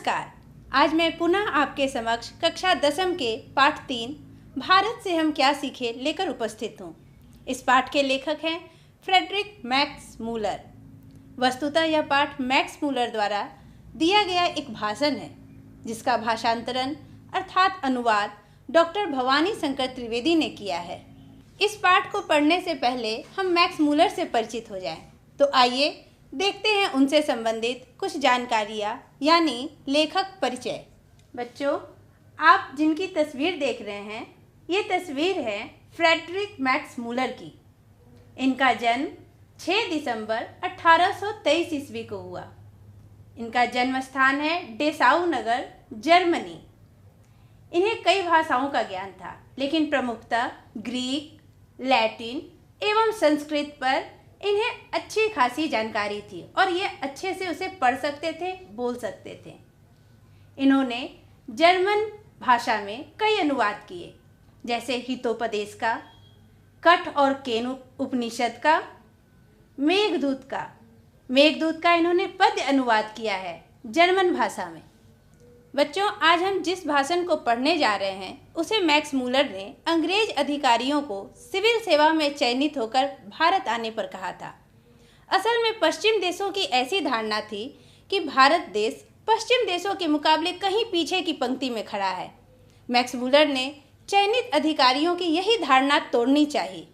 नमस्कार। आज मैं पुनः आपके समक्ष कक्षा 10वीं के पाठ 3 भारत से हम क्या सीखे लेकर उपस्थित हूँ। इस पाठ के लेखक हैं फ्रेडरिक मैक्स मूलर। वस्तुतः यह पाठ मैक्स मूलर द्वारा दिया गया एक भाषण है जिसका भाषांतरण अर्थात अनुवाद डॉक्टर भवानी शंकर त्रिवेदी ने किया है। इस पाठ को पढ़ने से पहले हम मैक्स मूलर से परिचित हो जाएं। तो आइए देखते हैं उनसे संबंधित कुछ जानकारियाँ यानी लेखक परिचय। बच्चों, आप जिनकी तस्वीर देख रहे हैं ये तस्वीर है फ्रेडरिक मैक्स मूलर की। इनका जन्म 6 दिसंबर 1823 ईस्वी को हुआ। इनका जन्म स्थान है डेसाउ नगर, जर्मनी। इन्हें कई भाषाओं का ज्ञान था, लेकिन प्रमुखतः ग्रीक, लैटिन एवं संस्कृत पर इन्हें अच्छी खासी जानकारी थी और ये अच्छे से उसे पढ़ सकते थे, बोल सकते थे। इन्होंने जर्मन भाषा में कई अनुवाद किए, जैसे हितोपदेश का, कठ और केन उपनिषद का, मेघदूत का इन्होंने पद्य अनुवाद किया है जर्मन भाषा में। बच्चों, आज हम जिस भाषण को पढ़ने जा रहे हैं उसे मैक्स मूलर ने अंग्रेज अधिकारियों को सिविल सेवा में चयनित होकर भारत आने पर कहा था। असल में पश्चिम देशों की ऐसी धारणा थी कि भारत देश पश्चिम देशों के मुकाबले कहीं पीछे की पंक्ति में खड़ा है। मैक्स मूलर ने चयनित अधिकारियों की यही धारणा तोड़नी चाहिए।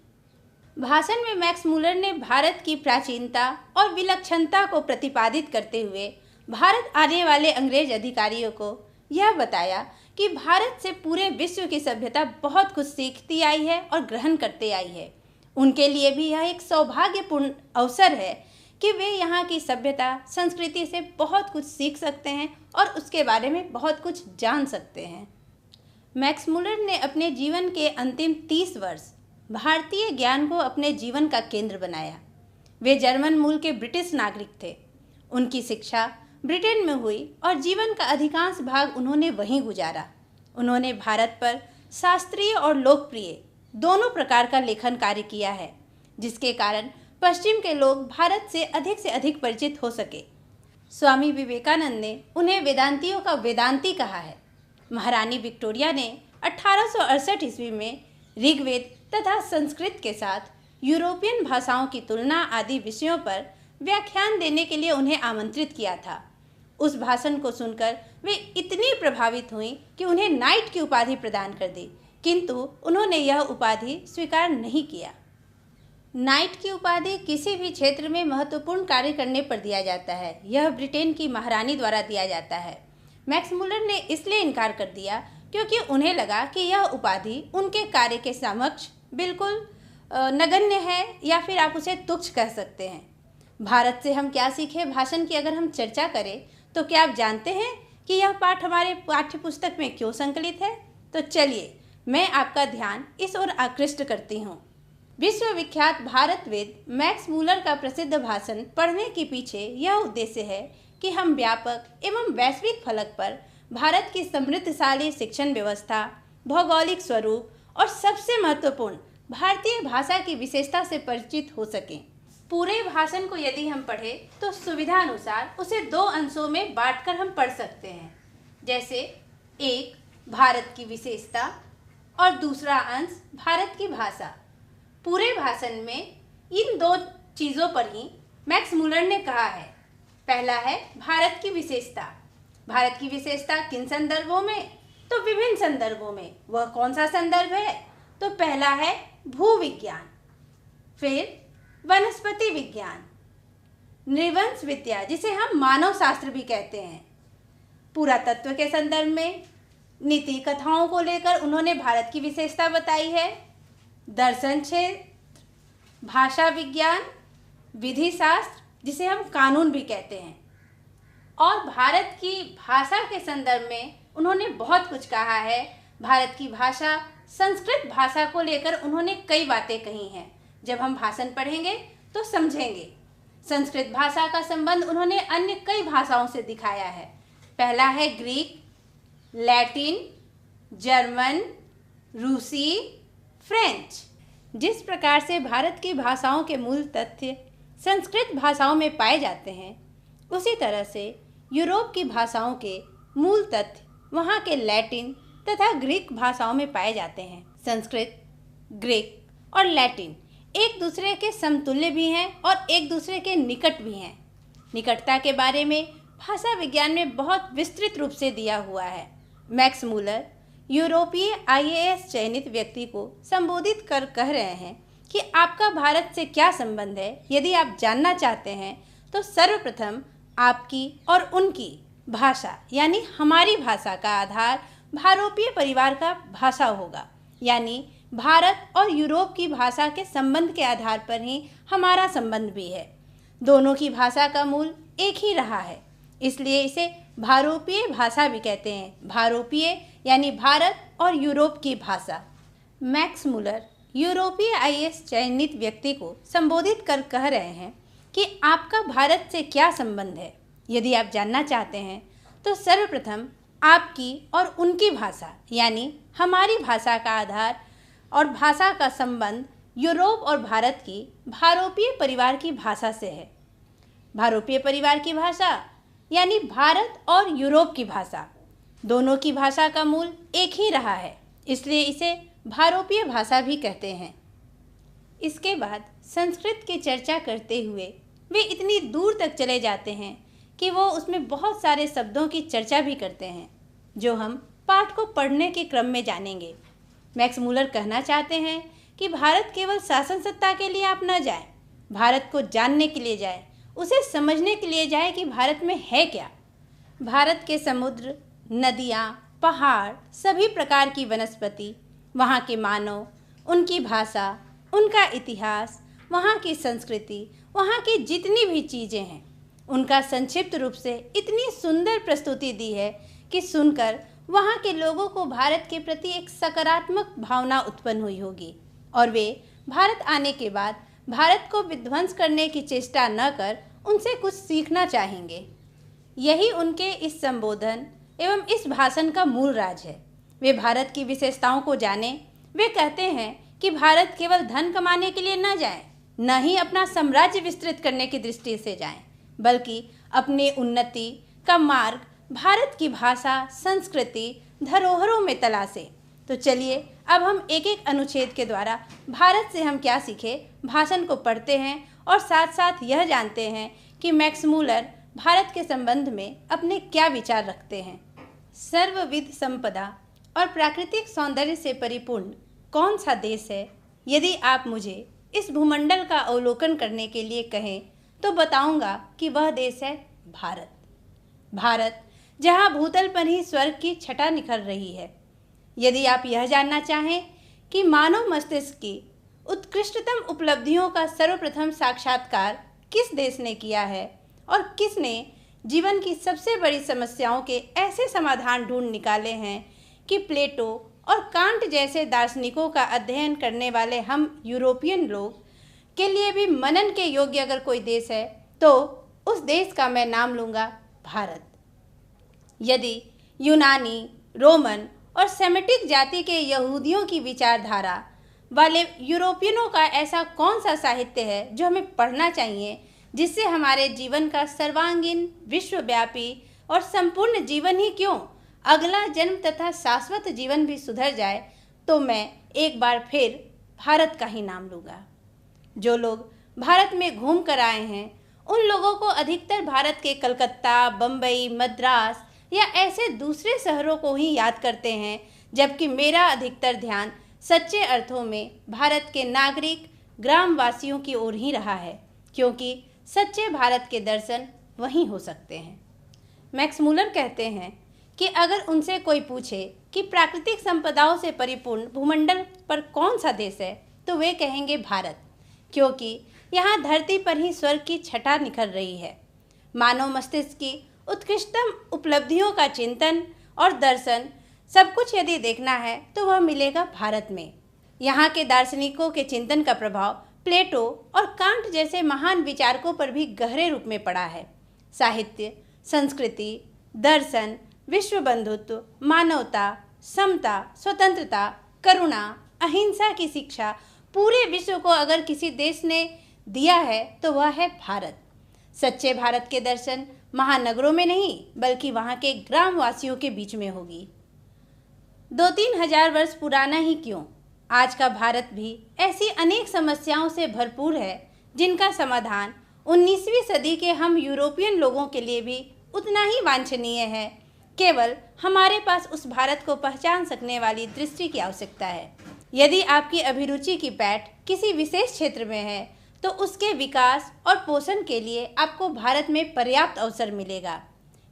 भाषण में मैक्स मूलर ने भारत की प्राचीनता और विलक्षणता को प्रतिपादित करते हुए भारत आने वाले अंग्रेज अधिकारियों को यह बताया कि भारत से पूरे विश्व की सभ्यता बहुत कुछ सीखती आई है और ग्रहण करते आई है। उनके लिए भी यह एक सौभाग्यपूर्ण अवसर है कि वे यहाँ की सभ्यता संस्कृति से बहुत कुछ सीख सकते हैं और उसके बारे में बहुत कुछ जान सकते हैं। मैक्स मूलर ने अपने जीवन के अंतिम 30 वर्ष भारतीय ज्ञान को अपने जीवन का केंद्र बनाया। वे जर्मन मूल के ब्रिटिश नागरिक थे। उनकी शिक्षा ब्रिटेन में हुई और जीवन का अधिकांश भाग उन्होंने वहीं गुजारा। उन्होंने भारत पर शास्त्रीय और लोकप्रिय दोनों प्रकार का लेखन कार्य किया है, जिसके कारण पश्चिम के लोग भारत से अधिक परिचित हो सके। स्वामी विवेकानंद ने उन्हें वेदांतियों का वेदांती कहा है। महारानी विक्टोरिया ने 1868 ईस्वी में ऋग्वेद तथा संस्कृत के साथ यूरोपियन भाषाओं की तुलना आदि विषयों पर व्याख्यान देने के लिए उन्हें आमंत्रित किया था। उस भाषण को सुनकर वे इतनी प्रभावित हुईं कि उन्हें नाइट की उपाधि प्रदान कर दी, किंतु उन्होंने यह उपाधि स्वीकार नहीं किया। नाइट की उपाधि किसी भी क्षेत्र में महत्वपूर्ण कार्य करने पर दिया जाता है। यह ब्रिटेन की महारानी द्वारा दिया जाता है। मैक्स मूलर ने इसलिए इनकार कर दिया क्योंकि उन्हें लगा कि यह उपाधि उनके कार्य के समक्ष बिल्कुल नगण्य है, या फिर आप उसे तुच्छ कह सकते हैं। भारत से हम क्या सीखे भाषण की अगर हम चर्चा करें तो क्या आप जानते हैं कि यह पाठ हमारे पाठ्य पुस्तक में क्यों संकलित है? तो चलिए मैं आपका ध्यान इस ओर आकृष्ट करती हूँ। विश्वविख्यात भारतविद मैक्स मूलर का प्रसिद्ध भाषण पढ़ने के पीछे यह उद्देश्य है कि हम व्यापक एवं वैश्विक फलक पर भारत की समृद्धशाली शिक्षण व्यवस्था, भौगोलिक स्वरूप और सबसे महत्वपूर्ण भारतीय भाषा की विशेषता से परिचित हो सकें। पूरे भाषण को यदि हम पढ़ें तो सुविधा अनुसार उसे 2 अंशों में बांटकर हम पढ़ सकते हैं, जैसे एक भारत की विशेषता और दूसरा अंश भारत की भाषा। पूरे भाषण में इन 2 चीज़ों पर ही मैक्स मूलर ने कहा है। पहला है भारत की विशेषता। भारत की विशेषता किन संदर्भों में? तो विभिन्न संदर्भों में। वह कौन सा संदर्भ है? तो पहला है भूविज्ञान, फिर वनस्पति विज्ञान, नृवंश विद्या जिसे हम मानव शास्त्र भी कहते हैं, पुरातत्व के संदर्भ में, नीति कथाओं को लेकर उन्होंने भारत की विशेषता बताई है, दर्शन क्षेत्र, भाषा विज्ञान, विधि शास्त्र जिसे हम कानून भी कहते हैं, और भारत की भाषा के संदर्भ में उन्होंने बहुत कुछ कहा है। भारत की भाषा संस्कृत भाषा को लेकर उन्होंने कई बातें कही हैं। जब हम भाषण पढ़ेंगे तो समझेंगे। संस्कृत भाषा का संबंध उन्होंने अन्य कई भाषाओं से दिखाया है। पहला है ग्रीक, लैटिन, जर्मन, रूसी, फ्रेंच। जिस प्रकार से भारत की भाषाओं के मूल तथ्य संस्कृत भाषाओं में पाए जाते हैं, उसी तरह से यूरोप की भाषाओं के मूल तथ्य वहाँ के लैटिन तथा ग्रीक भाषाओं में पाए जाते हैं। संस्कृत, ग्रीक और लैटिन एक दूसरे के समतुल्य भी हैं और एक दूसरे के निकट भी हैं। निकटता के बारे में भाषा विज्ञान में बहुत विस्तृत रूप से दिया हुआ है। मैक्स मूलर यूरोपीय आईएएस चयनित व्यक्ति को संबोधित कर कह रहे हैं कि आपका भारत से क्या संबंध है। यदि आप जानना चाहते हैं तो सर्वप्रथम आपकी और उनकी भाषा यानी हमारी भाषा का आधार भारोपीय परिवार का भाषा होगा, यानी भारत और यूरोप की भाषा के संबंध के आधार पर ही हमारा संबंध भी है। दोनों की भाषा का मूल एक ही रहा है, इसलिए इसे भारोपीय भाषा भी कहते हैं। भारोपीय यानी भारत और यूरोप की भाषा। मैक्स मूलर यूरोपीय आईएएस चयनित व्यक्ति को संबोधित कर कह रहे हैं कि आपका भारत से क्या संबंध है। यदि आप जानना चाहते हैं तो सर्वप्रथम आपकी और उनकी भाषा यानी हमारी भाषा का आधार और भाषा का संबंध यूरोप और भारत की भारोपीय परिवार की भाषा से है। भारोपीय परिवार की भाषा यानी भारत और यूरोप की भाषा, दोनों की भाषा का मूल एक ही रहा है, इसलिए इसे भारोपीय भाषा भी कहते हैं। इसके बाद संस्कृत की चर्चा करते हुए वे इतनी दूर तक चले जाते हैं कि वो उसमें बहुत सारे शब्दों की चर्चा भी करते हैं, जो हम पाठ को पढ़ने के क्रम में जानेंगे। मैक्स मूलर कहना चाहते हैं कि भारत केवल शासन सत्ता के लिए आप न जाएं, भारत को जानने के लिए जाएं, उसे समझने के लिए जाएं कि भारत में है क्या। भारत के समुद्र, नदियाँ, पहाड़, सभी प्रकार की वनस्पति, वहाँ के मानव, उनकी भाषा, उनका इतिहास, वहाँ की संस्कृति, वहाँ की जितनी भी चीज़ें हैं, उनका संक्षिप्त रूप से इतनी सुंदर प्रस्तुति दी है कि सुनकर वहाँ के लोगों को भारत के प्रति एक सकारात्मक भावना उत्पन्न हुई होगी और वे भारत आने के बाद भारत को विध्वंस करने की चेष्टा न कर उनसे कुछ सीखना चाहेंगे। यही उनके इस संबोधन एवं इस भाषण का मूल राज है। वे भारत की विशेषताओं को जानें। वे कहते हैं कि भारत केवल धन कमाने के लिए न जाएं, न ही अपना साम्राज्य विस्तृत करने की दृष्टि से जाएं, बल्कि अपनी उन्नति का मार्ग भारत की भाषा, संस्कृति, धरोहरों में तलाशें। तो चलिए अब हम एक एक अनुच्छेद के द्वारा भारत से हम क्या सीखे भाषण को पढ़ते हैं और साथ साथ यह जानते हैं कि मैक्स मूलर भारत के संबंध में अपने क्या विचार रखते हैं। सर्वविध संपदा और प्राकृतिक सौंदर्य से परिपूर्ण कौन सा देश है? यदि आप मुझे इस भूमंडल का अवलोकन करने के लिए कहें तो बताऊंगा कि वह देश है भारत। भारत जहां भूतल पर ही स्वर्ग की छटा निखर रही है। यदि आप यह जानना चाहें कि मानव मस्तिष्क की उत्कृष्टतम उपलब्धियों का सर्वप्रथम साक्षात्कार किस देश ने किया है और किसने जीवन की सबसे बड़ी समस्याओं के ऐसे समाधान ढूंढ निकाले हैं कि प्लेटो और कांट जैसे दार्शनिकों का अध्ययन करने वाले हम यूरोपियन लोग के लिए भी मनन के योग्य अगर कोई देश है तो उस देश का मैं नाम लूँगा भारत। यदि यूनानी, रोमन और सेमेटिक जाति के यहूदियों की विचारधारा वाले यूरोपियनों का ऐसा कौन सा साहित्य है जो हमें पढ़ना चाहिए, जिससे हमारे जीवन का सर्वांगीण, विश्वव्यापी और संपूर्ण जीवन ही क्यों अगला जन्म तथा शाश्वत जीवन भी सुधर जाए, तो मैं एक बार फिर भारत का ही नाम लूँगा। जो लोग भारत में घूम कर आए हैं उन लोगों को अधिकतर भारत के कलकत्ता, बम्बई, मद्रास या ऐसे दूसरे शहरों को ही याद करते हैं, जबकि मेरा अधिकतर ध्यान सच्चे अर्थों में भारत के नागरिक, ग्रामवासियों की ओर ही रहा है, क्योंकि सच्चे भारत के दर्शन वहीं हो सकते हैं। मैक्स मूलर कहते हैं कि अगर उनसे कोई पूछे कि प्राकृतिक संपदाओं से परिपूर्ण भूमंडल पर कौन सा देश है तो वे कहेंगे भारत, क्योंकि यहाँ धरती पर ही स्वर्ग की छटा निखर रही है। मानव मस्तिष्क की उत्कृष्टतम उपलब्धियों का चिंतन और दर्शन सब कुछ यदि देखना है तो वह मिलेगा भारत में। यहाँ के दार्शनिकों के चिंतन का प्रभाव प्लेटो और कांट जैसे महान विचारकों पर भी गहरे रूप में पड़ा है। साहित्य, संस्कृति, दर्शन, विश्व बंधुत्व, मानवता, समता, स्वतंत्रता, करुणा, अहिंसा की शिक्षा पूरे विश्व को अगर किसी देश ने दिया है तो वह है भारत। सच्चे भारत के दर्शन महानगरों में नहीं बल्कि वहाँ के ग्रामवासियों के बीच में होगी। 2-3 हजार वर्ष पुराना ही क्यों, आज का भारत भी ऐसी अनेक समस्याओं से भरपूर है जिनका समाधान 19वीं सदी के हम यूरोपियन लोगों के लिए भी उतना ही वांछनीय है। केवल हमारे पास उस भारत को पहचान सकने वाली दृष्टि की आवश्यकता है। यदि आपकी अभिरुचि की पैठ किसी विशेष क्षेत्र में है तो उसके विकास और पोषण के लिए आपको भारत में पर्याप्त अवसर मिलेगा।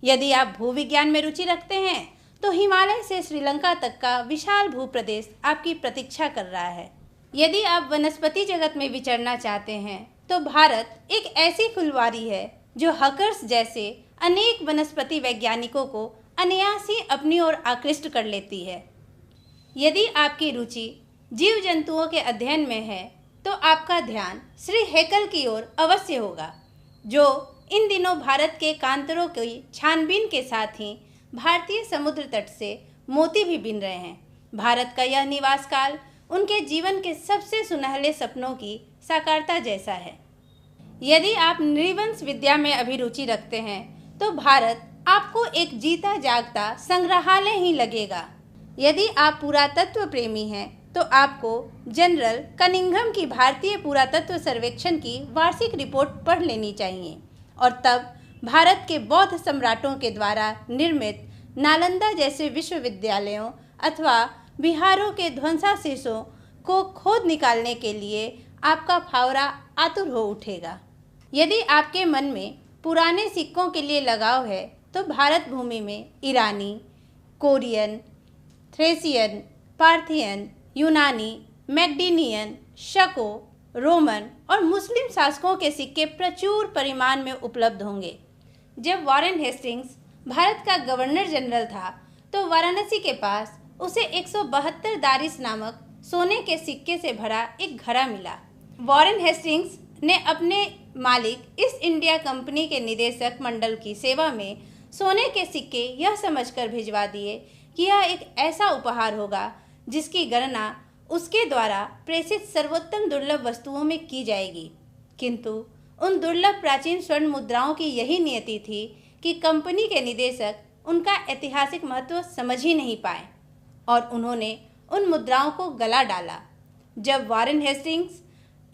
यदि आप भूविज्ञान में रुचि रखते हैं तो हिमालय से श्रीलंका तक का विशाल भूप्रदेश आपकी प्रतीक्षा कर रहा है। यदि आप वनस्पति जगत में विचरना चाहते हैं तो भारत एक ऐसी फुलवारी है जो हकर्स जैसे अनेक वनस्पति वैज्ञानिकों को अनायास ही अपनी ओर आकृष्ट कर लेती है। यदि आपकी रुचि जीव जंतुओं के अध्ययन में है तो आपका ध्यान श्री हैकल की ओर अवश्य होगा, जो इन दिनों भारत के कांतरों की छानबीन के साथ ही भारतीय समुद्र तट से मोती भी बीन रहे हैं। भारत का यह निवास काल उनके जीवन के सबसे सुनहले सपनों की साकारता जैसा है। यदि आप नृवंश विद्या में अभिरुचि रखते हैं तो भारत आपको एक जीता जागता संग्रहालय ही लगेगा। यदि आप पुरातत्व प्रेमी हैं तो आपको जनरल कनिंघम की भारतीय पुरातत्व सर्वेक्षण की वार्षिक रिपोर्ट पढ़ लेनी चाहिए और तब भारत के बौद्ध सम्राटों के द्वारा निर्मित नालंदा जैसे विश्वविद्यालयों अथवा बिहारों के ध्वंसावशेषों को खोद निकालने के लिए आपका फावरा आतुर हो उठेगा। यदि आपके मन में पुराने सिक्कों के लिए लगाव है तो भारत भूमि में ईरानी, कोरियन, थ्रेसियन, पार्थियन, यूनानी, मैगडीनियन, शको, रोमन और मुस्लिम शासकों के सिक्के प्रचुर परिमाण में उपलब्ध होंगे। जब वॉरेन हेस्टिंग्स भारत का गवर्नर जनरल था तो वाराणसी के पास उसे 172 दारिस नामक सोने के सिक्के से भरा एक घड़ा मिला। वॉरेन हेस्टिंग्स ने अपने मालिक ईस्ट इंडिया कंपनी के निदेशक मंडल की सेवा में सोने के सिक्के यह समझकर भिजवा दिए कि यह एक ऐसा उपहार होगा जिसकी गणना उसके द्वारा प्रेषित सर्वोत्तम दुर्लभ वस्तुओं में की जाएगी। किंतु उन दुर्लभ प्राचीन स्वर्ण मुद्राओं की यही नियति थी कि कंपनी के निदेशक उनका ऐतिहासिक महत्व समझ ही नहीं पाए और उन्होंने उन मुद्राओं को गला डाला। जब वॉरेन हेस्टिंग्स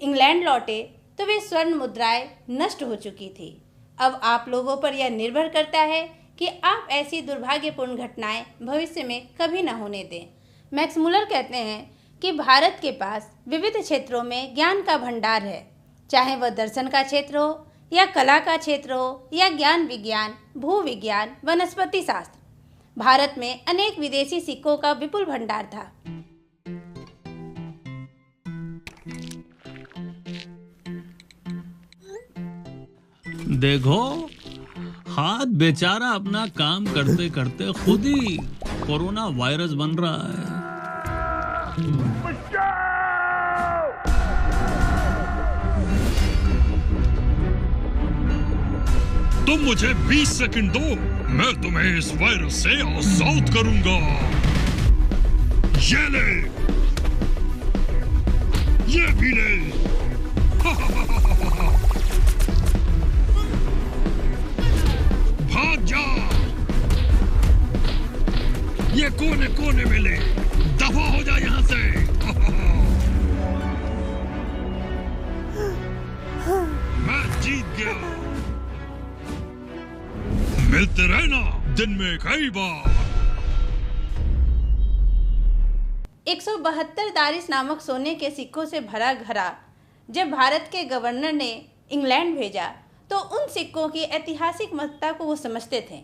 इंग्लैंड लौटे तो वे स्वर्ण मुद्राएं नष्ट हो चुकी थी। अब आप लोगों पर यह निर्भर करता है कि आप ऐसी दुर्भाग्यपूर्ण घटनाएं भविष्य में कभी न होने दें। मैक्स मुलर कहते हैं कि भारत के पास विविध क्षेत्रों में ज्ञान का भंडार है, चाहे वह दर्शन का क्षेत्र हो या कला का क्षेत्र हो या ज्ञान विज्ञान, भूविज्ञान, वनस्पति शास्त्र। भारत में अनेक विदेशी सिक्कों का विपुल भंडार था। देखो, हाथ बेचारा अपना काम करते करते खुद ही कोरोना वायरस बन रहा है। तुम मुझे 20 सेकंड दो, मैं तुम्हें इस वायरस से आजाद करूंगा। ये ले, ये भी ले। भाग जा, ये कोने कोने में ले, दफा हो जा यहां से। मैं जीत गया। मिलते रहना दिन में कई बार। 172 दारिस नामक सोने के सिक्कों से भरा घड़ा जब भारत के गवर्नर ने इंग्लैंड भेजा तो उन सिक्कों की ऐतिहासिक महत्ता को वो समझते थे,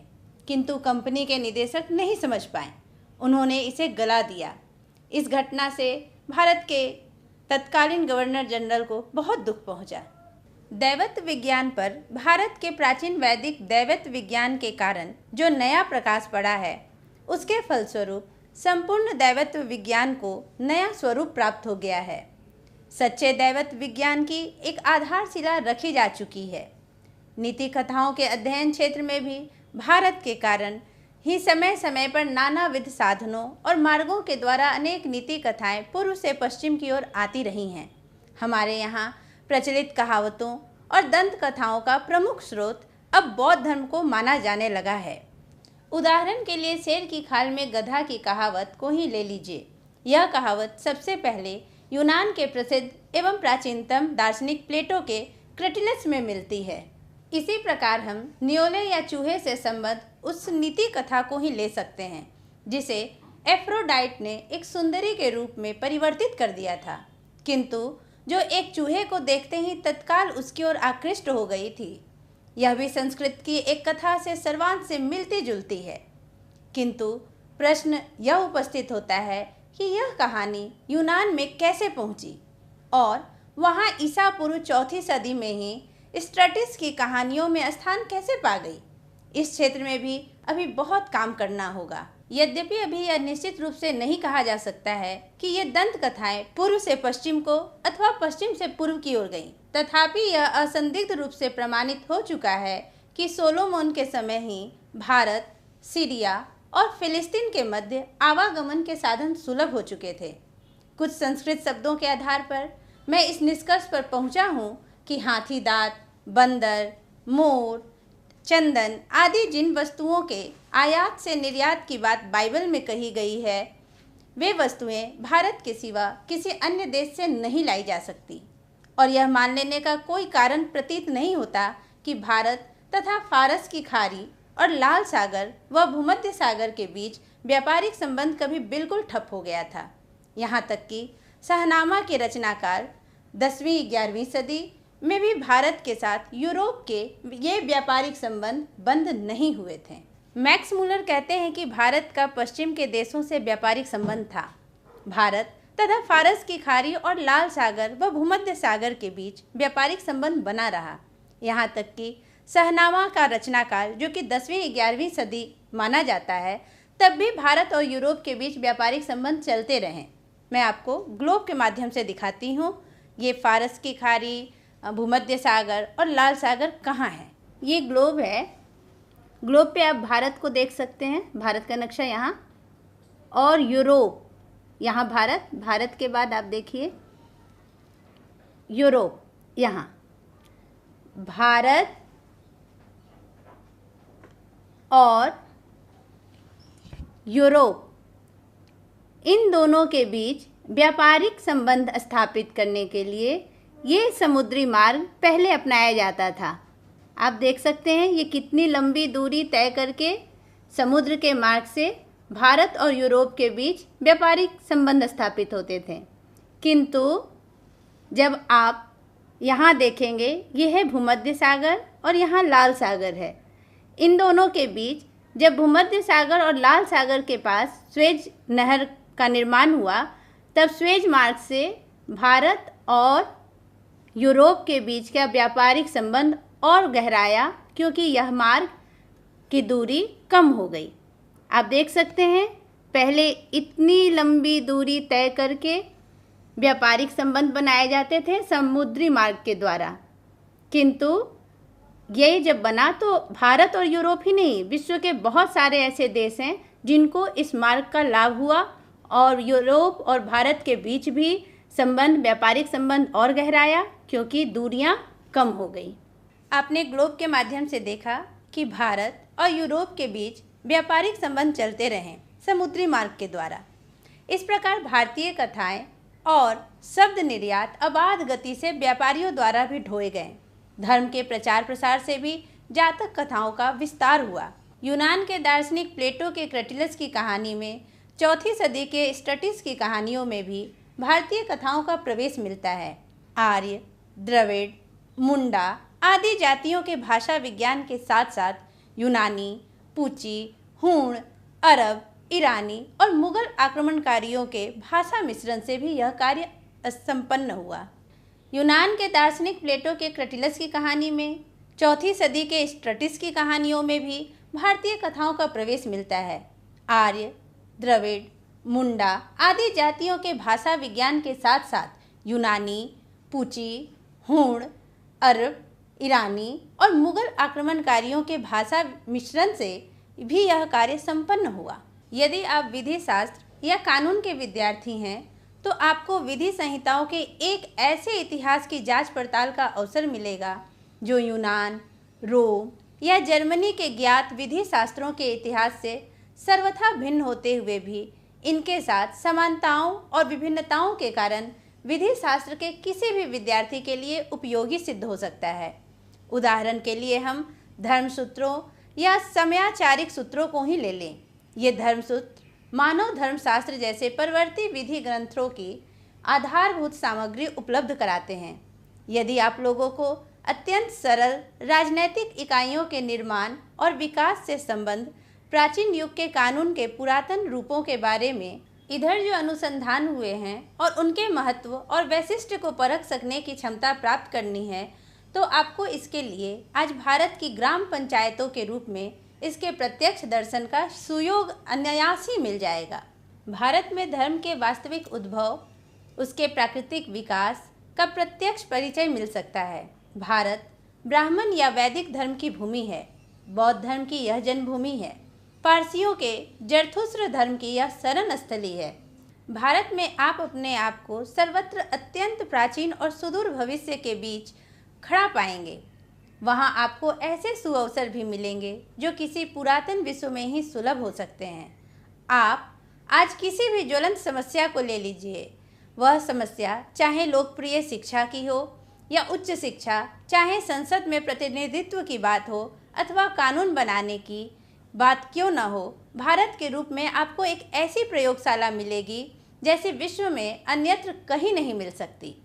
किंतु कंपनी के निदेशक नहीं समझ पाए। उन्होंने इसे गला दिया। इस घटना से भारत के तत्कालीन गवर्नर जनरल को बहुत दुख पहुंचा। दैवत्व विज्ञान पर भारत के प्राचीन वैदिक दैवत्व विज्ञान के कारण जो नया प्रकाश पड़ा है, उसके फलस्वरूप संपूर्ण दैवत्व विज्ञान को नया स्वरूप प्राप्त हो गया है। सच्चे दैवत्व विज्ञान की एक आधारशिला रखी जा चुकी है। नीति कथाओं के अध्ययन क्षेत्र में भी भारत के कारण ही समय समय पर नानाविध साधनों और मार्गों के द्वारा अनेक नीति कथाएं पूर्व से पश्चिम की ओर आती रही हैं। हमारे यहाँ प्रचलित कहावतों और दंत कथाओं का प्रमुख स्रोत अब बौद्ध धर्म को माना जाने लगा है। उदाहरण के लिए शेर की खाल में गधा की कहावत को ही ले लीजिए। यह कहावत सबसे पहले यूनान के प्रसिद्ध एवं प्राचीनतम दार्शनिक प्लेटो के क्रेटिलस में मिलती है। इसी प्रकार हम न्योले या चूहे से संबद्ध उस नीति कथा को ही ले सकते हैं जिसे एफ्रोडाइट ने एक सुंदरी के रूप में परिवर्तित कर दिया था, किंतु जो एक चूहे को देखते ही तत्काल उसकी ओर आकृष्ट हो गई थी। यह भी संस्कृत की एक कथा से सर्वांश से मिलती जुलती है, किंतु प्रश्न यह उपस्थित होता है कि यह कहानी यूनान में कैसे पहुंची और वहां ईसा पूर्व 4वीं सदी में ही स्ट्रैटिस की कहानियों में स्थान कैसे पा गई। इस क्षेत्र में भी अभी बहुत काम करना होगा। यद्यपि अभी यह निश्चित रूप से नहीं कहा जा सकता है कि ये दंत कथाएं पूर्व से पश्चिम को अथवा पश्चिम से पूर्व की ओर गईं, तथापि यह असंदिग्ध रूप से प्रमाणित हो चुका है कि सोलोमन के समय ही भारत, सीरिया और फिलिस्तीन के मध्य आवागमन के साधन सुलभ हो चुके थे। कुछ संस्कृत शब्दों के आधार पर मैं इस निष्कर्ष पर पहुंचा हूं कि हाथी दांत, बंदर, मोर, चंदन आदि जिन वस्तुओं के आयात से निर्यात की बात बाइबल में कही गई है, वे वस्तुएं भारत के सिवा किसी अन्य देश से नहीं लाई जा सकती और यह मान लेने का कोई कारण प्रतीत नहीं होता कि भारत तथा फारस की खाड़ी और लाल सागर व भूमध्य सागर के बीच व्यापारिक संबंध कभी बिल्कुल ठप हो गया था। यहाँ तक कि शाहनामा के रचनाकार 10वीं-11वीं सदी में भी भारत के साथ यूरोप के ये व्यापारिक संबंध बंद नहीं हुए थे। मैक्स मूलर कहते हैं कि भारत का पश्चिम के देशों से व्यापारिक संबंध था। भारत तथा फारस की खाड़ी और लाल सागर व भूमध्य सागर के बीच व्यापारिक संबंध बना रहा। यहाँ तक कि शाहनामा का रचनाकार, जो कि 10वीं-11वीं सदी माना जाता है, तब भी भारत और यूरोप के बीच व्यापारिक संबंध चलते रहे। मैं आपको ग्लोब के माध्यम से दिखाती हूँ ये फारस की खाड़ी, भूमध्य सागर और लाल सागर कहाँ है। ये ग्लोब है। ग्लोब पे आप भारत को देख सकते हैं, भारत का नक्शा यहाँ, और यूरोप यहाँ भारत, भारत के बाद आप देखिए यूरोप, यहाँ भारत और यूरोप, इन दोनों के बीच व्यापारिक संबंध स्थापित करने के लिए ये समुद्री मार्ग पहले अपनाया जाता था। आप देख सकते हैं ये कितनी लंबी दूरी तय करके समुद्र के मार्ग से भारत और यूरोप के बीच व्यापारिक संबंध स्थापित होते थे। किंतु जब आप यहाँ देखेंगे, ये है भूमध्य सागर और यहाँ लाल सागर है। इन दोनों के बीच जब भूमध्य सागर और लाल सागर के पास स्वेज नहर का निर्माण हुआ, तब स्वेज मार्ग से भारत और यूरोप के बीच का व्यापारिक संबंध और गहराया, क्योंकि यह मार्ग की दूरी कम हो गई। आप देख सकते हैं पहले इतनी लंबी दूरी तय करके व्यापारिक संबंध बनाए जाते थे समुद्री मार्ग के द्वारा, किंतु ये जब बना तो भारत और यूरोप ही नहीं, विश्व के बहुत सारे ऐसे देश हैं जिनको इस मार्ग का लाभ हुआ और यूरोप और भारत के बीच भी संबंध, व्यापारिक संबंध और गहराया, क्योंकि दूरियां कम हो गई। आपने ग्लोब के माध्यम से देखा कि भारत और यूरोप के बीच व्यापारिक संबंध चलते रहे समुद्री मार्ग के द्वारा। इस प्रकार भारतीय कथाएं और शब्द निर्यात अबाध गति से व्यापारियों द्वारा भी ढोए गए। धर्म के प्रचार प्रसार से भी जातक कथाओं का विस्तार हुआ। यूनान के दार्शनिक प्लेटो के क्रेटिलस की कहानी में, 4वीं सदी के स्ट्रैटिस की कहानियों में भी भारतीय कथाओं का प्रवेश मिलता है। आर्य, द्रविड़, मुंडा आदि जातियों के भाषा विज्ञान के साथ साथ यूनानी, पूची, हूण, अरब, ईरानी और मुगल आक्रमणकारियों के भाषा मिश्रण से भी यह कार्य संपन्न हुआ। यूनान के दार्शनिक प्लेटो के क्रेटिलस की कहानी में, 4वीं सदी के स्ट्रैटिस की कहानियों में भी भारतीय कथाओं का प्रवेश मिलता है। आर्य, द्रविड़, मुंडा आदि जातियों के भाषा विज्ञान के साथ साथ यूनानी, पूची, हूण, अरब, ईरानी और मुगल आक्रमणकारियों के भाषा मिश्रण से भी यह कार्य संपन्न हुआ। यदि आप विधि शास्त्र या कानून के विद्यार्थी हैं तो आपको विधि संहिताओं के एक ऐसे इतिहास की जांच पड़ताल का अवसर मिलेगा जो यूनान, रोम, या जर्मनी के ज्ञात विधि शास्त्रों के इतिहास से सर्वथा भिन्न होते हुए भी इनके साथ समानताओं और विभिन्नताओं के कारण विधि शास्त्र के किसी भी विद्यार्थी के लिए उपयोगी सिद्ध हो सकता है। उदाहरण के लिए हम धर्मसूत्रों या समयाचारिक सूत्रों को ही ले लें। ये धर्मसूत्र मानव धर्मशास्त्र जैसे परवर्ती विधि ग्रंथों की आधारभूत सामग्री उपलब्ध कराते हैं। यदि आप लोगों को अत्यंत सरल राजनैतिक इकाइयों के निर्माण और विकास से संबंध प्राचीन युग के कानून के पुरातन रूपों के बारे में इधर जो अनुसंधान हुए हैं और उनके महत्व और वैशिष्ट्य को परख सकने की क्षमता प्राप्त करनी है, तो आपको इसके लिए आज भारत की ग्राम पंचायतों के रूप में इसके प्रत्यक्ष दर्शन का सुयोग अनायास ही मिल जाएगा। भारत में धर्म के वास्तविक उद्भव, उसके प्राकृतिक विकास का प्रत्यक्ष परिचय मिल सकता है। भारत ब्राह्मण या वैदिक धर्म की भूमि है। बौद्ध धर्म की यह जन्मभूमि है। पारसियों के जरथुस्त्र धर्म की यह शरण स्थली है। भारत में आप अपने आप को सर्वत्र अत्यंत प्राचीन और सुदूर भविष्य के बीच खड़ा पाएंगे। वहाँ आपको ऐसे सुअवसर भी मिलेंगे जो किसी पुरातन विश्व में ही सुलभ हो सकते हैं। आप आज किसी भी ज्वलंत समस्या को ले लीजिए, वह समस्या चाहे लोकप्रिय शिक्षा की हो या उच्च शिक्षा, चाहे संसद में प्रतिनिधित्व की बात हो अथवा कानून बनाने की बात क्यों न हो, भारत के रूप में आपको एक ऐसी प्रयोगशाला मिलेगी जैसे विश्व में अन्यत्र कहीं नहीं मिल सकती।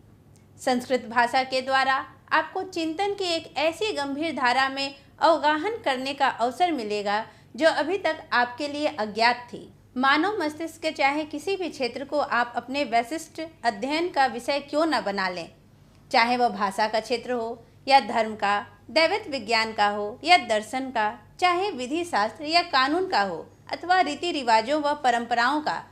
संस्कृत भाषा के द्वारा आपको चिंतन की एक ऐसी गंभीर धारा में अवगाहन करने का अवसर मिलेगा जो अभी तक आपके लिए अज्ञात थी। मानव मस्तिष्क के चाहे किसी भी क्षेत्र को आप अपने वैशिष्ट अध्ययन का विषय क्यों न बना लें, चाहे वह भाषा का क्षेत्र हो या धर्म का, दैविक विज्ञान का हो या दर्शन का, चाहे विधि शास्त्र या कानून का हो अथवा रीति रिवाजों व परंपराओं का,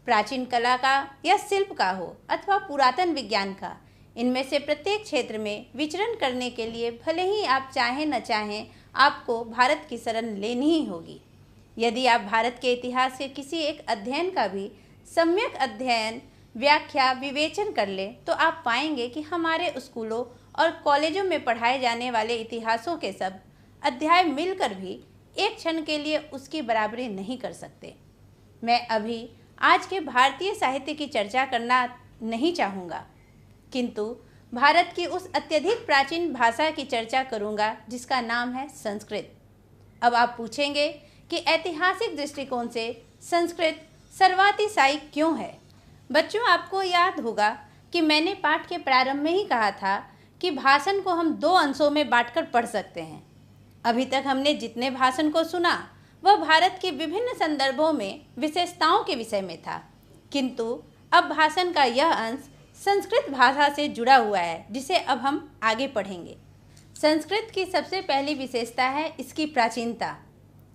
प्राचीन कला का या शिल्प का हो अथवा पुरातन विज्ञान का, इनमें से प्रत्येक क्षेत्र में विचरण करने के लिए भले ही आप चाहें न चाहें आपको भारत की शरण लेनी ही होगी। यदि आप भारत के इतिहास के किसी एक अध्ययन का भी सम्यक अध्ययन, व्याख्या, विवेचन कर ले तो आप पाएंगे कि हमारे स्कूलों और कॉलेजों में पढ़ाए जाने वाले इतिहासों के सब अध्याय मिलकर भी एक क्षण के लिए उसकी बराबरी नहीं कर सकते। मैं अभी आज के भारतीय साहित्य की चर्चा करना नहीं चाहूँगा, किंतु भारत की उस अत्यधिक प्राचीन भाषा की चर्चा करूँगा जिसका नाम है संस्कृत। अब आप पूछेंगे कि ऐतिहासिक दृष्टिकोण से संस्कृत सर्वातिशायी क्यों है। बच्चों, आपको याद होगा कि मैंने पाठ के प्रारंभ में ही कहा था कि भाषण को हम 2 अंशों में बांटकर पढ़ सकते हैं। अभी तक हमने जितने भाषण को सुना वह भारत के विभिन्न संदर्भों में विशेषताओं के विषय में था, किंतु अब भाषण का यह अंश संस्कृत भाषा से जुड़ा हुआ है जिसे अब हम आगे पढ़ेंगे। संस्कृत की सबसे पहली विशेषता है इसकी प्राचीनता,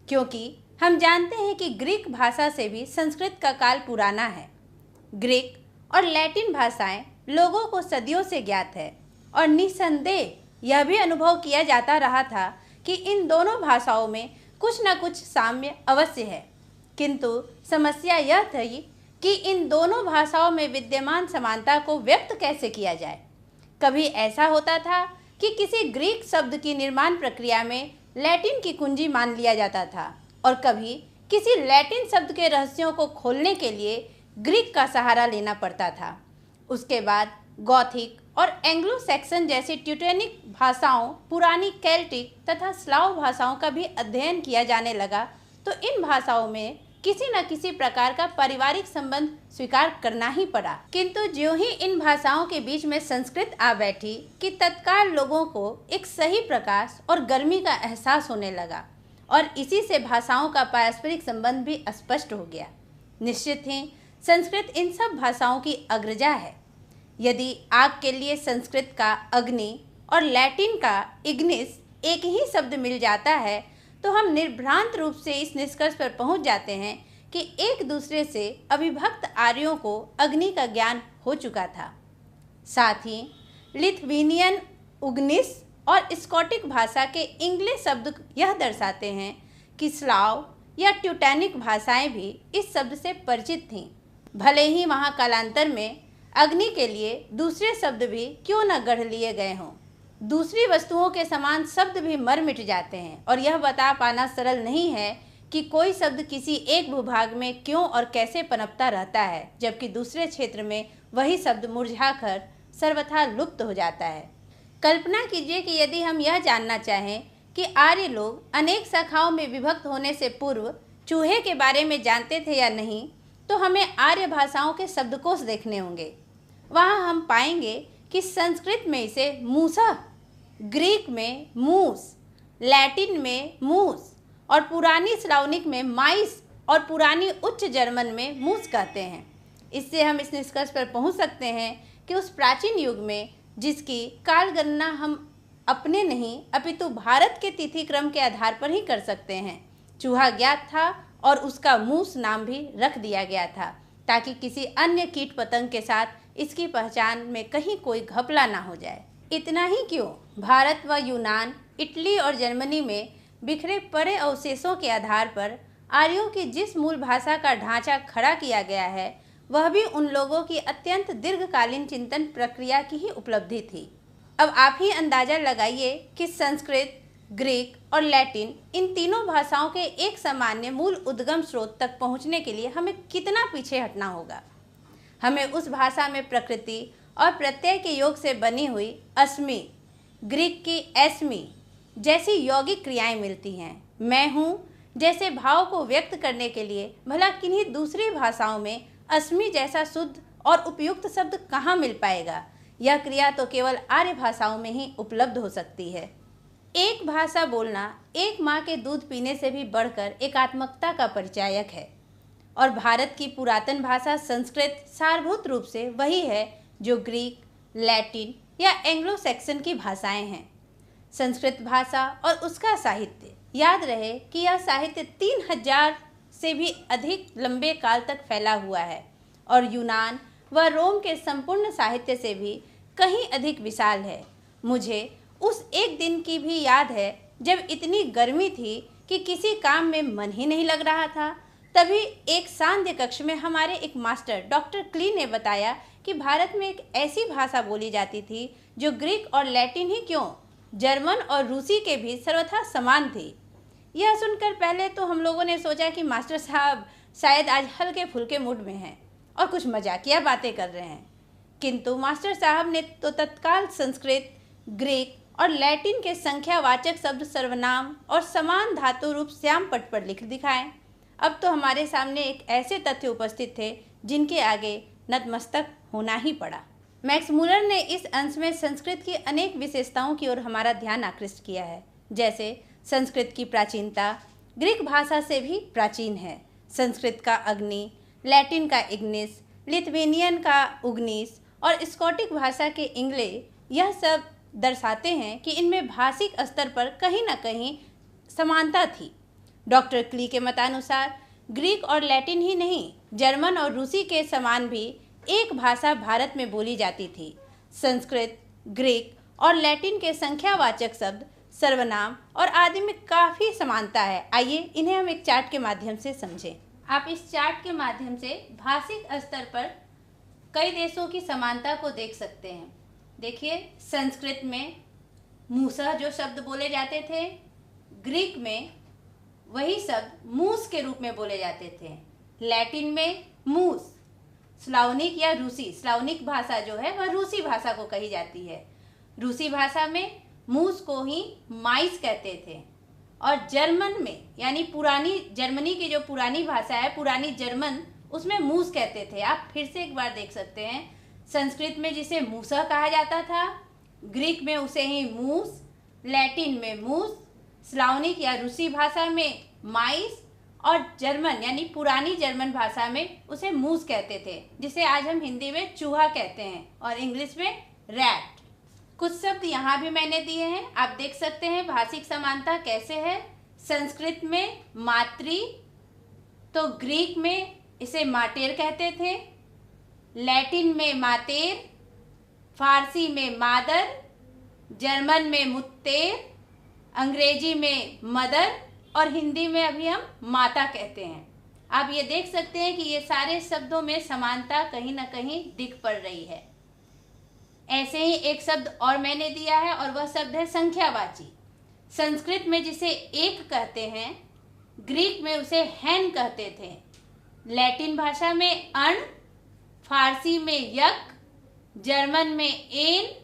क्योंकि हम जानते हैं कि ग्रीक भाषा से भी संस्कृत का काल पुराना है। ग्रीक और लैटिन भाषाएं लोगों को सदियों से ज्ञात है और निसंदेह यह भी अनुभव किया जाता रहा था कि इन दोनों भाषाओं में कुछ न कुछ साम्य अवश्य है, किंतु समस्या यह थी कि इन दोनों भाषाओं में विद्यमान समानता को व्यक्त कैसे किया जाए। कभी ऐसा होता था कि किसी ग्रीक शब्द की निर्माण प्रक्रिया में लैटिन की कुंजी मान लिया जाता था और कभी किसी लैटिन शब्द के रहस्यों को खोलने के लिए ग्रीक का सहारा लेना पड़ता था। उसके बाद गॉथिक और एंग्लो सैक्सन जैसी ट्यूटेनिक भाषाओं, पुरानी केल्टिक तथा स्लाव भाषाओं का भी अध्ययन किया जाने लगा, तो इन भाषाओं में किसी न किसी प्रकार का पारिवारिक संबंध स्वीकार करना ही पड़ा। किंतु ज्यों ही इन भाषाओं के बीच में संस्कृत आ बैठी कि तत्काल लोगों को एक सही प्रकाश और गर्मी का एहसास होने लगा और इसी से भाषाओं का पारस्परिक संबंध भी स्पष्ट हो गया। निश्चित ही संस्कृत इन सब भाषाओं की अग्रजा है। यदि आग के लिए संस्कृत का अग्नि और लैटिन का इग्निस एक ही शब्द मिल जाता है तो हम निर्भ्रांत रूप से इस निष्कर्ष पर पहुंच जाते हैं कि एक दूसरे से अविभक्त आर्यों को अग्नि का ज्ञान हो चुका था। साथ ही लिथुआनियन उग्निस और स्कॉटिक भाषा के इंग्लिश शब्द यह दर्शाते हैं कि स्लाव या ट्यूटैनिक भाषाएं भी इस शब्द से परिचित थीं। भले ही वहाँ कालांतर में अग्नि के लिए दूसरे शब्द भी क्यों न गढ़ लिए गए हों, दूसरी वस्तुओं के समान शब्द भी मर मिट जाते हैं और यह बता पाना सरल नहीं है कि कोई शब्द किसी एक भूभाग में क्यों और कैसे पनपता रहता है, जबकि दूसरे क्षेत्र में वही शब्द मुरझाकर सर्वथा लुप्त हो जाता है। कल्पना कीजिए कि यदि हम यह जानना चाहें कि आर्य लोग अनेक शाखाओं में विभक्त होने से पूर्व चूहे के बारे में जानते थे या नहीं, तो हमें आर्य भाषाओं के शब्दकोश देखने होंगे। वहाँ हम पाएंगे कि संस्कृत में इसे मूसा, ग्रीक में मूस, लैटिन में मूस और पुरानी स्लावनिक में माइस और पुरानी उच्च जर्मन में मूस कहते हैं। इससे हम इस निष्कर्ष पर पहुंच सकते हैं कि उस प्राचीन युग में जिसकी कालगणना हम अपने नहीं अपितु भारत के तिथि क्रम के आधार पर ही कर सकते हैं, चूहा ज्ञात था और उसका मूस नाम भी रख दिया गया था ताकि किसी अन्य कीट पतंग के साथ इसकी पहचान में कहीं कोई घपला ना हो जाए। इतना ही क्यों, भारत व यूनान, इटली और जर्मनी में बिखरे पड़े अवशेषों के आधार पर आर्यों की जिस मूल भाषा का ढांचा खड़ा किया गया है वह भी उन लोगों की अत्यंत दीर्घकालीन चिंतन प्रक्रिया की ही उपलब्धि थी। अब आप ही अंदाजा लगाइए कि संस्कृत, ग्रीक और लैटिन इन तीनों भाषाओं के एक सामान्य मूल उद्गम स्रोत तक पहुंचने के लिए हमें कितना पीछे हटना होगा। हमें उस भाषा में प्रकृति और प्रत्यय के योग से बनी हुई अस्मि, ग्रीक की एस्मी जैसी यौगिक क्रियाएं मिलती हैं। मैं हूँ जैसे भाव को व्यक्त करने के लिए भला किन्हीं दूसरी भाषाओं में अस्मि जैसा शुद्ध और उपयुक्त शब्द कहाँ मिल पाएगा। यह क्रिया तो केवल आर्य भाषाओं में ही उपलब्ध हो सकती है। एक भाषा बोलना एक माँ के दूध पीने से भी बढ़कर एकात्मकता का परिचायक है और भारत की पुरातन भाषा संस्कृत सारभूत रूप से वही है जो ग्रीक, लैटिन या एंग्लो सैक्सन की भाषाएं हैं। संस्कृत भाषा और उसका साहित्य, याद रहे कि यह साहित्य 3000 से भी अधिक लंबे काल तक फैला हुआ है और यूनान व रोम के संपूर्ण साहित्य से भी कहीं अधिक विशाल है। मुझे उस एक दिन की भी याद है जब इतनी गर्मी थी कि किसी काम में मन ही नहीं लग रहा था। तभी एक सांध्य कक्ष में हमारे एक मास्टर डॉक्टर क्ली ने बताया कि भारत में एक ऐसी भाषा बोली जाती थी जो ग्रीक और लैटिन ही क्यों, जर्मन और रूसी के भी सर्वथा समान थी। यह सुनकर पहले तो हम लोगों ने सोचा कि मास्टर साहब शायद आज हल्के फुल्के मूड में हैं और कुछ मजाकिया बातें कर रहे हैं, किंतु मास्टर साहब ने तो तत्काल संस्कृत, ग्रीक और लैटिन के संख्यावाचक शब्द सर्वनाम और समान धातु रूप श्याम पट पर लिख दिखाए। अब तो हमारे सामने एक ऐसे तथ्य उपस्थित थे जिनके आगे नतमस्तक होना ही पड़ा। मैक्स मूलर ने इस अंश में संस्कृत की अनेक विशेषताओं की ओर हमारा ध्यान आकृष्ट किया है, जैसे संस्कृत की प्राचीनता ग्रीक भाषा से भी प्राचीन है। संस्कृत का अग्नि, लैटिन का इग्निस, लिथुवेनियन का उग्निस और स्कॉटिक भाषा के इंग्ले, यह सब दर्शाते हैं कि इनमें भाषिक स्तर पर कहीं न कहीं समानता थी। डॉक्टर क्ली के मतानुसार ग्रीक और लैटिन ही नहीं, जर्मन और रूसी के समान भी एक भाषा भारत में बोली जाती थी। संस्कृत, ग्रीक और लैटिन के संख्यावाचक शब्द, सर्वनाम और आदि में काफ़ी समानता है। आइए इन्हें हम एक चार्ट के माध्यम से समझें। आप इस चार्ट के माध्यम से भाषिक स्तर पर कई देशों की समानता को देख सकते हैं। देखिए, संस्कृत में मूसा जो शब्द बोले जाते थे, ग्रीक में वही शब्द मूस के रूप में बोले जाते थे, लैटिन में मूस, स्लावनिक या रूसी, स्लावनिक भाषा जो है वह रूसी भाषा को कही जाती है। रूसी भाषा में मूस को ही माइस कहते थे और जर्मन में, यानी पुरानी जर्मनी की जो पुरानी भाषा है, पुरानी जर्मन, उसमें मूस कहते थे। आप फिर से एक बार देख सकते हैं, संस्कृत में जिसे मूसा कहा जाता था, ग्रीक में उसे ही मूस, लैटिन में मूस, स्लावनिक या रूसी भाषा में माइस और जर्मन यानी पुरानी जर्मन भाषा में उसे मूस कहते थे, जिसे आज हम हिंदी में चूहा कहते हैं और इंग्लिश में रैट। कुछ शब्द यहाँ भी मैंने दिए हैं, आप देख सकते हैं भाषिक समानता कैसे है। संस्कृत में मातृ, तो ग्रीक में इसे माटेर कहते थे, लैटिन में मातेर, फारसी में मादर, जर्मन में मुत्तेर, अंग्रेजी में मदर और हिंदी में अभी हम माता कहते हैं। आप ये देख सकते हैं कि ये सारे शब्दों में समानता कहीं ना कहीं दिख पड़ रही है। ऐसे ही एक शब्द और मैंने दिया है और वह शब्द है संख्यावाची। संस्कृत में जिसे एक कहते हैं, ग्रीक में उसे हैन कहते थे, लैटिन भाषा में अण, फारसी में यक, जर्मन में एन,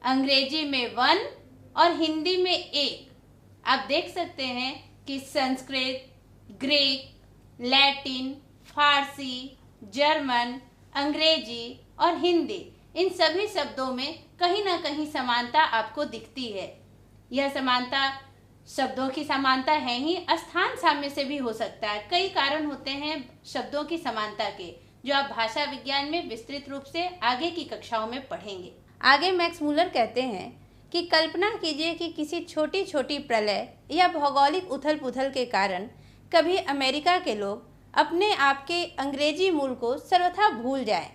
अंग्रेजी में वन और हिंदी में एक। आप देख सकते हैं कि संस्कृत, ग्रीक, लैटिन, फारसी, जर्मन, अंग्रेजी और हिंदी, इन सभी शब्दों में कहीं ना कहीं समानता आपको दिखती है। यह समानता शब्दों की समानता है ही, स्थान साम्य से भी हो सकता है। कई कारण होते हैं शब्दों की समानता के, जो आप भाषा विज्ञान में विस्तृत रूप से आगे की कक्षाओं में पढ़ेंगे। आगे मैक्स मूलर कहते हैं कि कल्पना कीजिए कि किसी छोटी छोटी प्रलय या भौगोलिक उथल पुथल के कारण कभी अमेरिका के लोग अपने आप के अंग्रेजी मूल को सर्वथा भूल जाएं।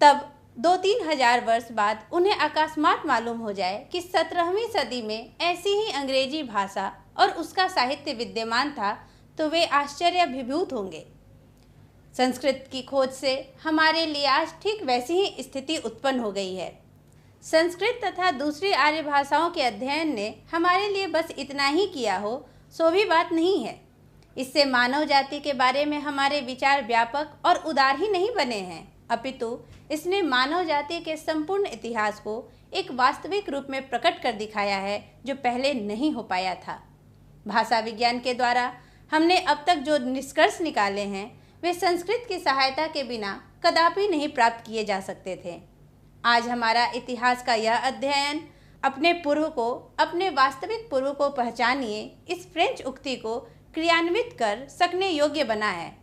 तब 2-3 हजार वर्ष बाद उन्हें अकस्मात मालूम हो जाए कि 17वीं सदी में ऐसी ही अंग्रेजी भाषा और उसका साहित्य विद्यमान था, तो वे आश्चर्याभिभूत होंगे। संस्कृत की खोज से हमारे लिए आज ठीक वैसी ही स्थिति उत्पन्न हो गई है। संस्कृत तथा दूसरी आर्य भाषाओं के अध्ययन ने हमारे लिए बस इतना ही किया हो सो भी बात नहीं है। इससे मानव जाति के बारे में हमारे विचार व्यापक और उदार ही नहीं बने हैं, अपितु इसने मानव जाति के संपूर्ण इतिहास को एक वास्तविक रूप में प्रकट कर दिखाया है, जो पहले नहीं हो पाया था। भाषा विज्ञान के द्वारा हमने अब तक जो निष्कर्ष निकाले हैं, वे संस्कृत की सहायता के बिना कदापि नहीं प्राप्त किए जा सकते थे। आज हमारा इतिहास का यह अध्ययन अपने पूर्व को, अपने वास्तविक पूर्व को पहचानिए, इस फ्रेंच उक्ति को क्रियान्वित कर सकने योग्य बना है।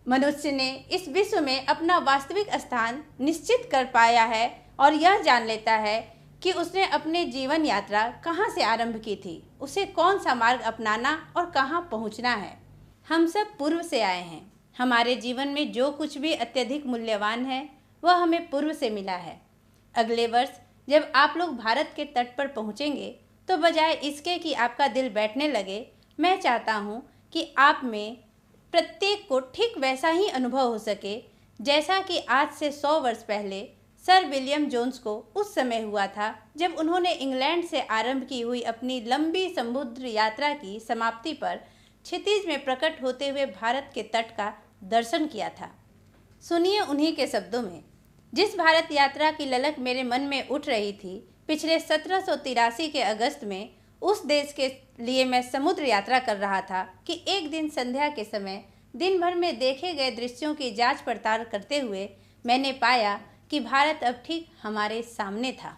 मनुष्य ने इस विश्व में अपना वास्तविक स्थान निश्चित कर पाया है और यह जान लेता है कि उसने अपने जीवन यात्रा कहाँ से आरंभ की थी, उसे कौन सा मार्ग अपनाना और कहाँ पहुँचना है। हम सब पूर्व से आए हैं। हमारे जीवन में जो कुछ भी अत्यधिक मूल्यवान है, वह हमें पूर्व से मिला है। अगले वर्ष जब आप लोग भारत के तट पर पहुँचेंगे, तो बजाय इसके कि आपका दिल बैठने लगे, मैं चाहता हूँ कि आप में प्रत्येक को ठीक वैसा ही अनुभव हो सके जैसा कि आज से 100 वर्ष पहले सर विलियम जोन्स को उस समय हुआ था, जब उन्होंने इंग्लैंड से आरंभ की हुई अपनी लंबी समुद्र यात्रा की समाप्ति पर क्षितिज में प्रकट होते हुए भारत के तट का दर्शन किया था। सुनिए उन्हीं के शब्दों में। जिस भारत यात्रा की ललक मेरे मन में उठ रही थी, पिछले 1783 के अगस्त में उस देश के लिए मैं समुद्र यात्रा कर रहा था कि एक दिन संध्या के समय दिन भर में देखे गए दृश्यों की जांच पड़ताल करते हुए मैंने पाया कि भारत अब ठीक हमारे सामने था।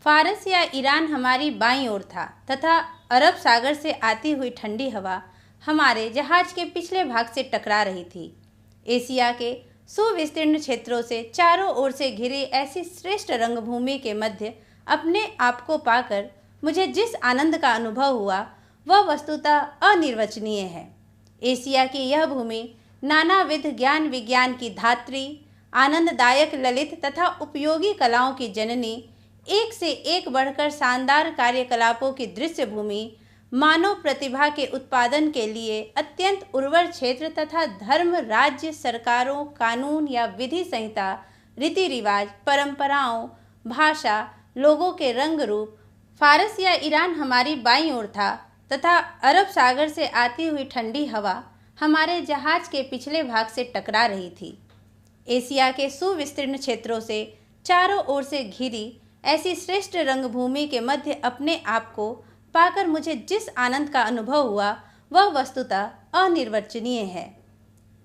फारस या ईरान हमारी बाईं ओर था तथा अरब सागर से आती हुई ठंडी हवा हमारे जहाज के पिछले भाग से टकरा रही थी। एशिया के सुविस्तीर्ण क्षेत्रों से चारों ओर से घिरी ऐसी श्रेष्ठ रंगभूमि के मध्य अपने आप को पाकर मुझे जिस आनंद का अनुभव हुआ, वह वस्तुतः अनिर्वचनीय है। एशिया की यह भूमि नानाविध ज्ञान विज्ञान की धात्री, आनंददायक ललित तथा उपयोगी कलाओं की जननी, एक से एक बढ़कर शानदार कार्यकलापों की दृश्य भूमि, मानव प्रतिभा के उत्पादन के लिए अत्यंत उर्वर क्षेत्र तथा धर्म, राज्य, सरकारों, कानून या विधि संहिता, रीति रिवाज, परंपराओं, भाषा, लोगों के रंग रूप। फारस या ईरान हमारी बाईं ओर था तथा अरब सागर से आती हुई ठंडी हवा हमारे जहाज के पिछले भाग से टकरा रही थी। एशिया के सुविस्तीर्ण क्षेत्रों से चारों ओर से घिरी ऐसी श्रेष्ठ रंगभूमि के मध्य अपने आप को पाकर मुझे जिस आनंद का अनुभव हुआ, वह वस्तुतः अनिर्वचनीय है।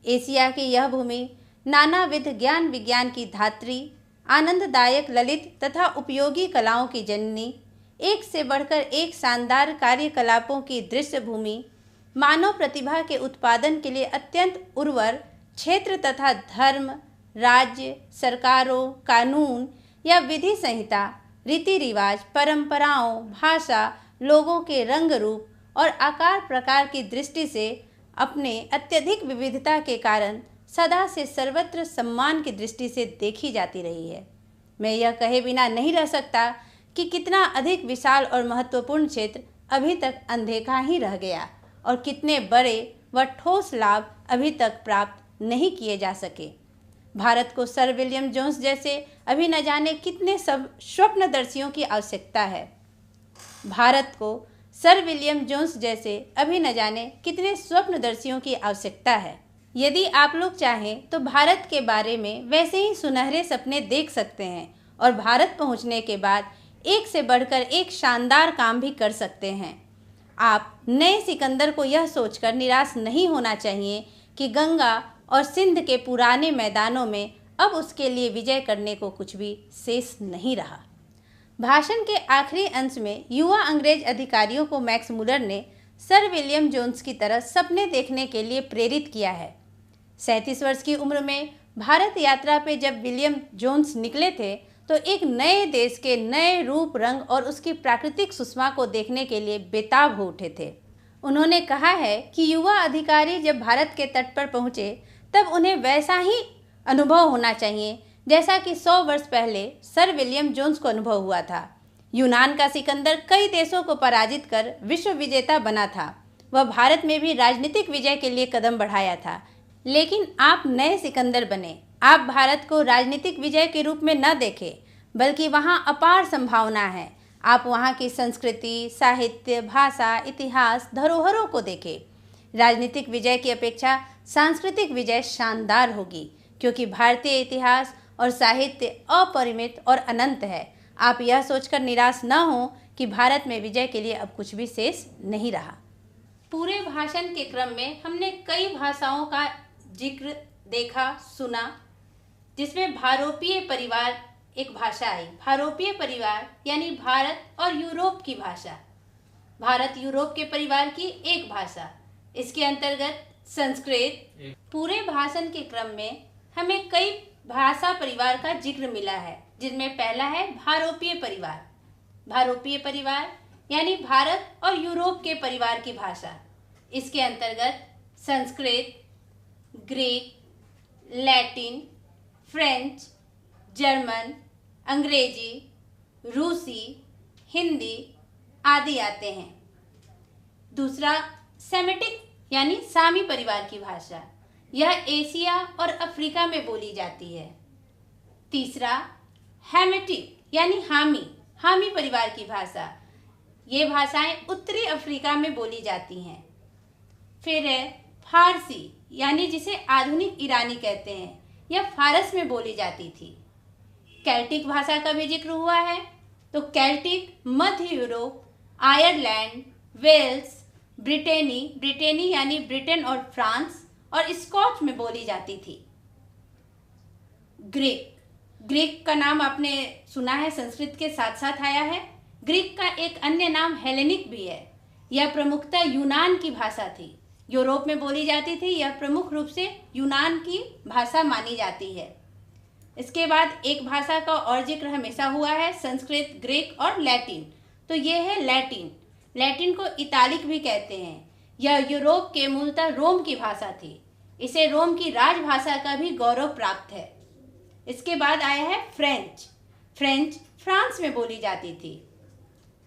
एशिया की यह भूमि नानाविध ज्ञान विज्ञान की धात्री, आनंददायक ललित तथा उपयोगी कलाओं की जननी, एक से बढ़कर एक शानदार कार्यकलापों की दृश्य भूमि, मानव प्रतिभा के उत्पादन के लिए अत्यंत उर्वर क्षेत्र तथा धर्म, राज्य, सरकारों, कानून या विधि संहिता, रीति रिवाज, परंपराओं, भाषा, लोगों के रंग रूप और आकार प्रकार की दृष्टि से अपने अत्यधिक विविधता के कारण सदा से सर्वत्र सम्मान की दृष्टि से देखी जाती रही है। मैं यह कहे बिना नहीं रह सकता कि कितना अधिक विशाल और महत्वपूर्ण क्षेत्र अभी तक अनदेखा ही रह गया और कितने बड़े व ठोस लाभ अभी तक प्राप्त नहीं किए जा सके। भारत को सर विलियम जोन्स जैसे अभी न जाने कितने सब स्वप्नदर्शियों की आवश्यकता है। भारत को सर विलियम जोन्स जैसे अभी न जाने कितने स्वप्नदर्शियों की आवश्यकता है। यदि आप लोग चाहें तो भारत के बारे में वैसे ही सुनहरे सपने देख सकते हैं और भारत पहुंचने के बाद एक से बढ़कर एक शानदार काम भी कर सकते हैं। आप नए सिकंदर को यह सोचकर निराश नहीं होना चाहिए कि गंगा और सिंध के पुराने मैदानों में अब उसके लिए विजय करने को कुछ भी शेष नहीं रहा। भाषण के आखिरी अंश में युवा अंग्रेज अधिकारियों को मैक्स मुलर ने सर विलियम जोन्स की तरह सपने देखने के लिए प्रेरित किया है। 37 वर्ष की उम्र में भारत यात्रा पे जब विलियम जोन्स निकले थे तो एक नए देश के नए रूप रंग और उसकी प्राकृतिक सुषमा को देखने के लिए बेताब हो उठे थे। उन्होंने कहा है कि युवा अधिकारी जब भारत के तट पर पहुँचे तब उन्हें वैसा ही अनुभव होना चाहिए जैसा कि 100 वर्ष पहले सर विलियम जोन्स को अनुभव हुआ था। यूनान का सिकंदर कई देशों को पराजित कर विश्व विजेता बना था। वह भारत में भी राजनीतिक विजय के लिए कदम बढ़ाया था, लेकिन आप नए सिकंदर बने। आप भारत को राजनीतिक विजय के रूप में न देखें, बल्कि वहाँ अपार संभावना है। आप वहाँ की संस्कृति, साहित्य, भाषा, इतिहास, धरोहरों को देखें। राजनीतिक विजय की अपेक्षा सांस्कृतिक विजय शानदार होगी, क्योंकि भारतीय इतिहास और साहित्य अपरिमित और अनंत है। आप यह सोचकर निराश न हो कि भारत में विजय के लिए अब कुछ भी शेष नहीं रहा। पूरे भाषण के क्रम में हमने कई भाषाओं का जिक्र देखा, सुना, जिसमें भारोपीय परिवार एक भाषा आई। भारोपीय परिवार यानी भारत और यूरोप की भाषा, भारत यूरोप के परिवार की एक भाषा। इसके अंतर्गत संस्कृत। पूरे भाषण के क्रम में हमें कई भाषा परिवार का जिक्र मिला है, जिनमें पहला है भारोपीय परिवार। भारोपीय परिवार यानी भारत और यूरोप के परिवार की भाषा। इसके अंतर्गत Sanskrit, Greek, Latin, French, German, अंग्रेजी, रूसी, हिंदी आदि आते हैं। दूसरा सेमेटिक यानी सामी परिवार की भाषा, यह एशिया और अफ्रीका में बोली जाती है। तीसरा हैमेटिक यानी हामी परिवार की भाषा, ये भाषाएं उत्तरी अफ्रीका में बोली जाती हैं। फिर है फारसी यानी जिसे आधुनिक ईरानी कहते हैं, यह फारस में बोली जाती थी। केल्टिक भाषा का भी जिक्र हुआ है, तो केल्टिक मध्य यूरोप, आयरलैंड, वेल्स, ब्रिटेनी यानी ब्रिटेन और फ्रांस और स्कॉच में बोली जाती थी। ग्रीक का नाम आपने सुना है, संस्कृत के साथ साथ आया है। ग्रीक का एक अन्य नाम हेलेनिक भी है। यह प्रमुखतः यूनान की भाषा थी, यूरोप में बोली जाती थी। यह प्रमुख रूप से यूनान की भाषा मानी जाती है। इसके बाद एक भाषा का और जिक्र हमेशा हुआ है, संस्कृत, ग्रीक और लैटिन। तो ये है लैटिन। लैटिन को इतालिक भी कहते हैं। यह यूरोप के मूलतः रोम की भाषा थी। इसे रोम की राजभाषा का भी गौरव प्राप्त है। इसके बाद आया है फ्रेंच फ्रांस में बोली जाती थी।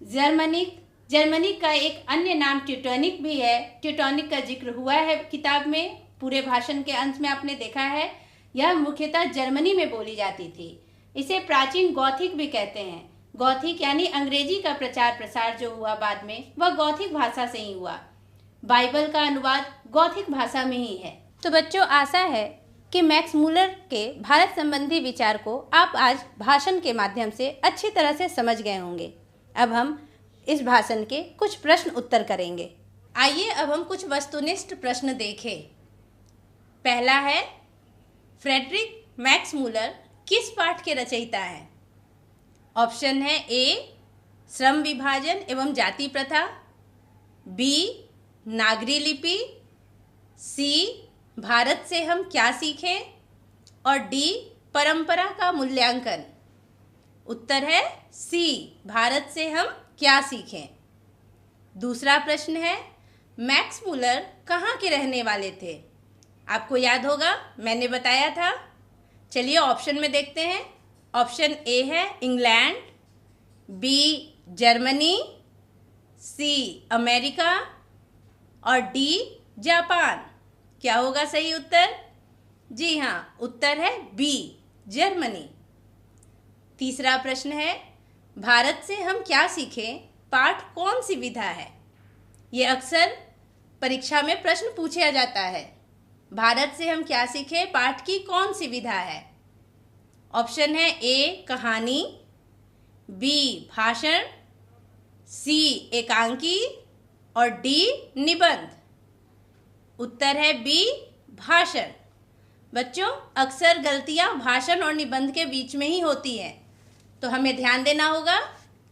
जर्मनिक का एक अन्य नाम ट्यूटोनिक भी है। ट्यूटोनिक का जिक्र हुआ है किताब में, पूरे भाषण के अंत में आपने देखा है। यह मुख्यतः जर्मनी में बोली जाती थी। इसे प्राचीन गॉथिक भी कहते हैं। गॉथिक यानी अंग्रेजी का प्रचार प्रसार जो हुआ बाद में, वह गॉथिक भाषा से ही हुआ। बाइबल का अनुवाद गॉथिक भाषा में ही है। तो बच्चों, आशा है कि मैक्स मुलर के भारत संबंधी विचार को आप आज भाषण के माध्यम से अच्छी तरह से समझ गए होंगे। अब हम इस भाषण के कुछ प्रश्न उत्तर करेंगे। आइए अब हम कुछ वस्तुनिष्ठ प्रश्न देखें। पहला है, फ्रेडरिक मैक्स मुलर किस पाठ के रचयिता हैं? ऑप्शन है ए, श्रम विभाजन एवं जाति प्रथा, बी, नागरी लिपि, सी, भारत से हम क्या सीखें, और डी, परंपरा का मूल्यांकन। उत्तर है सी, भारत से हम क्या सीखें। दूसरा प्रश्न है, मैक्स मुलर कहाँ के रहने वाले थे? आपको याद होगा, मैंने बताया था। चलिए ऑप्शन में देखते हैं। ऑप्शन ए है England, B Germany, C America और डी जापान। क्या होगा सही उत्तर? जी हाँ, उत्तर है बी, जर्मनी। तीसरा प्रश्न है, भारत से हम क्या सीखें पाठ कौन सी विधा है? ये अक्सर परीक्षा में प्रश्न पूछा जाता है। भारत से हम क्या सीखें पाठ की कौन सी विधा है? ऑप्शन है ए कहानी, बी भाषण, सी एकांकी और डी निबंध। उत्तर है बी भाषण। बच्चों, अक्सर गलतियां भाषण और निबंध के बीच में ही होती हैं, तो हमें ध्यान देना होगा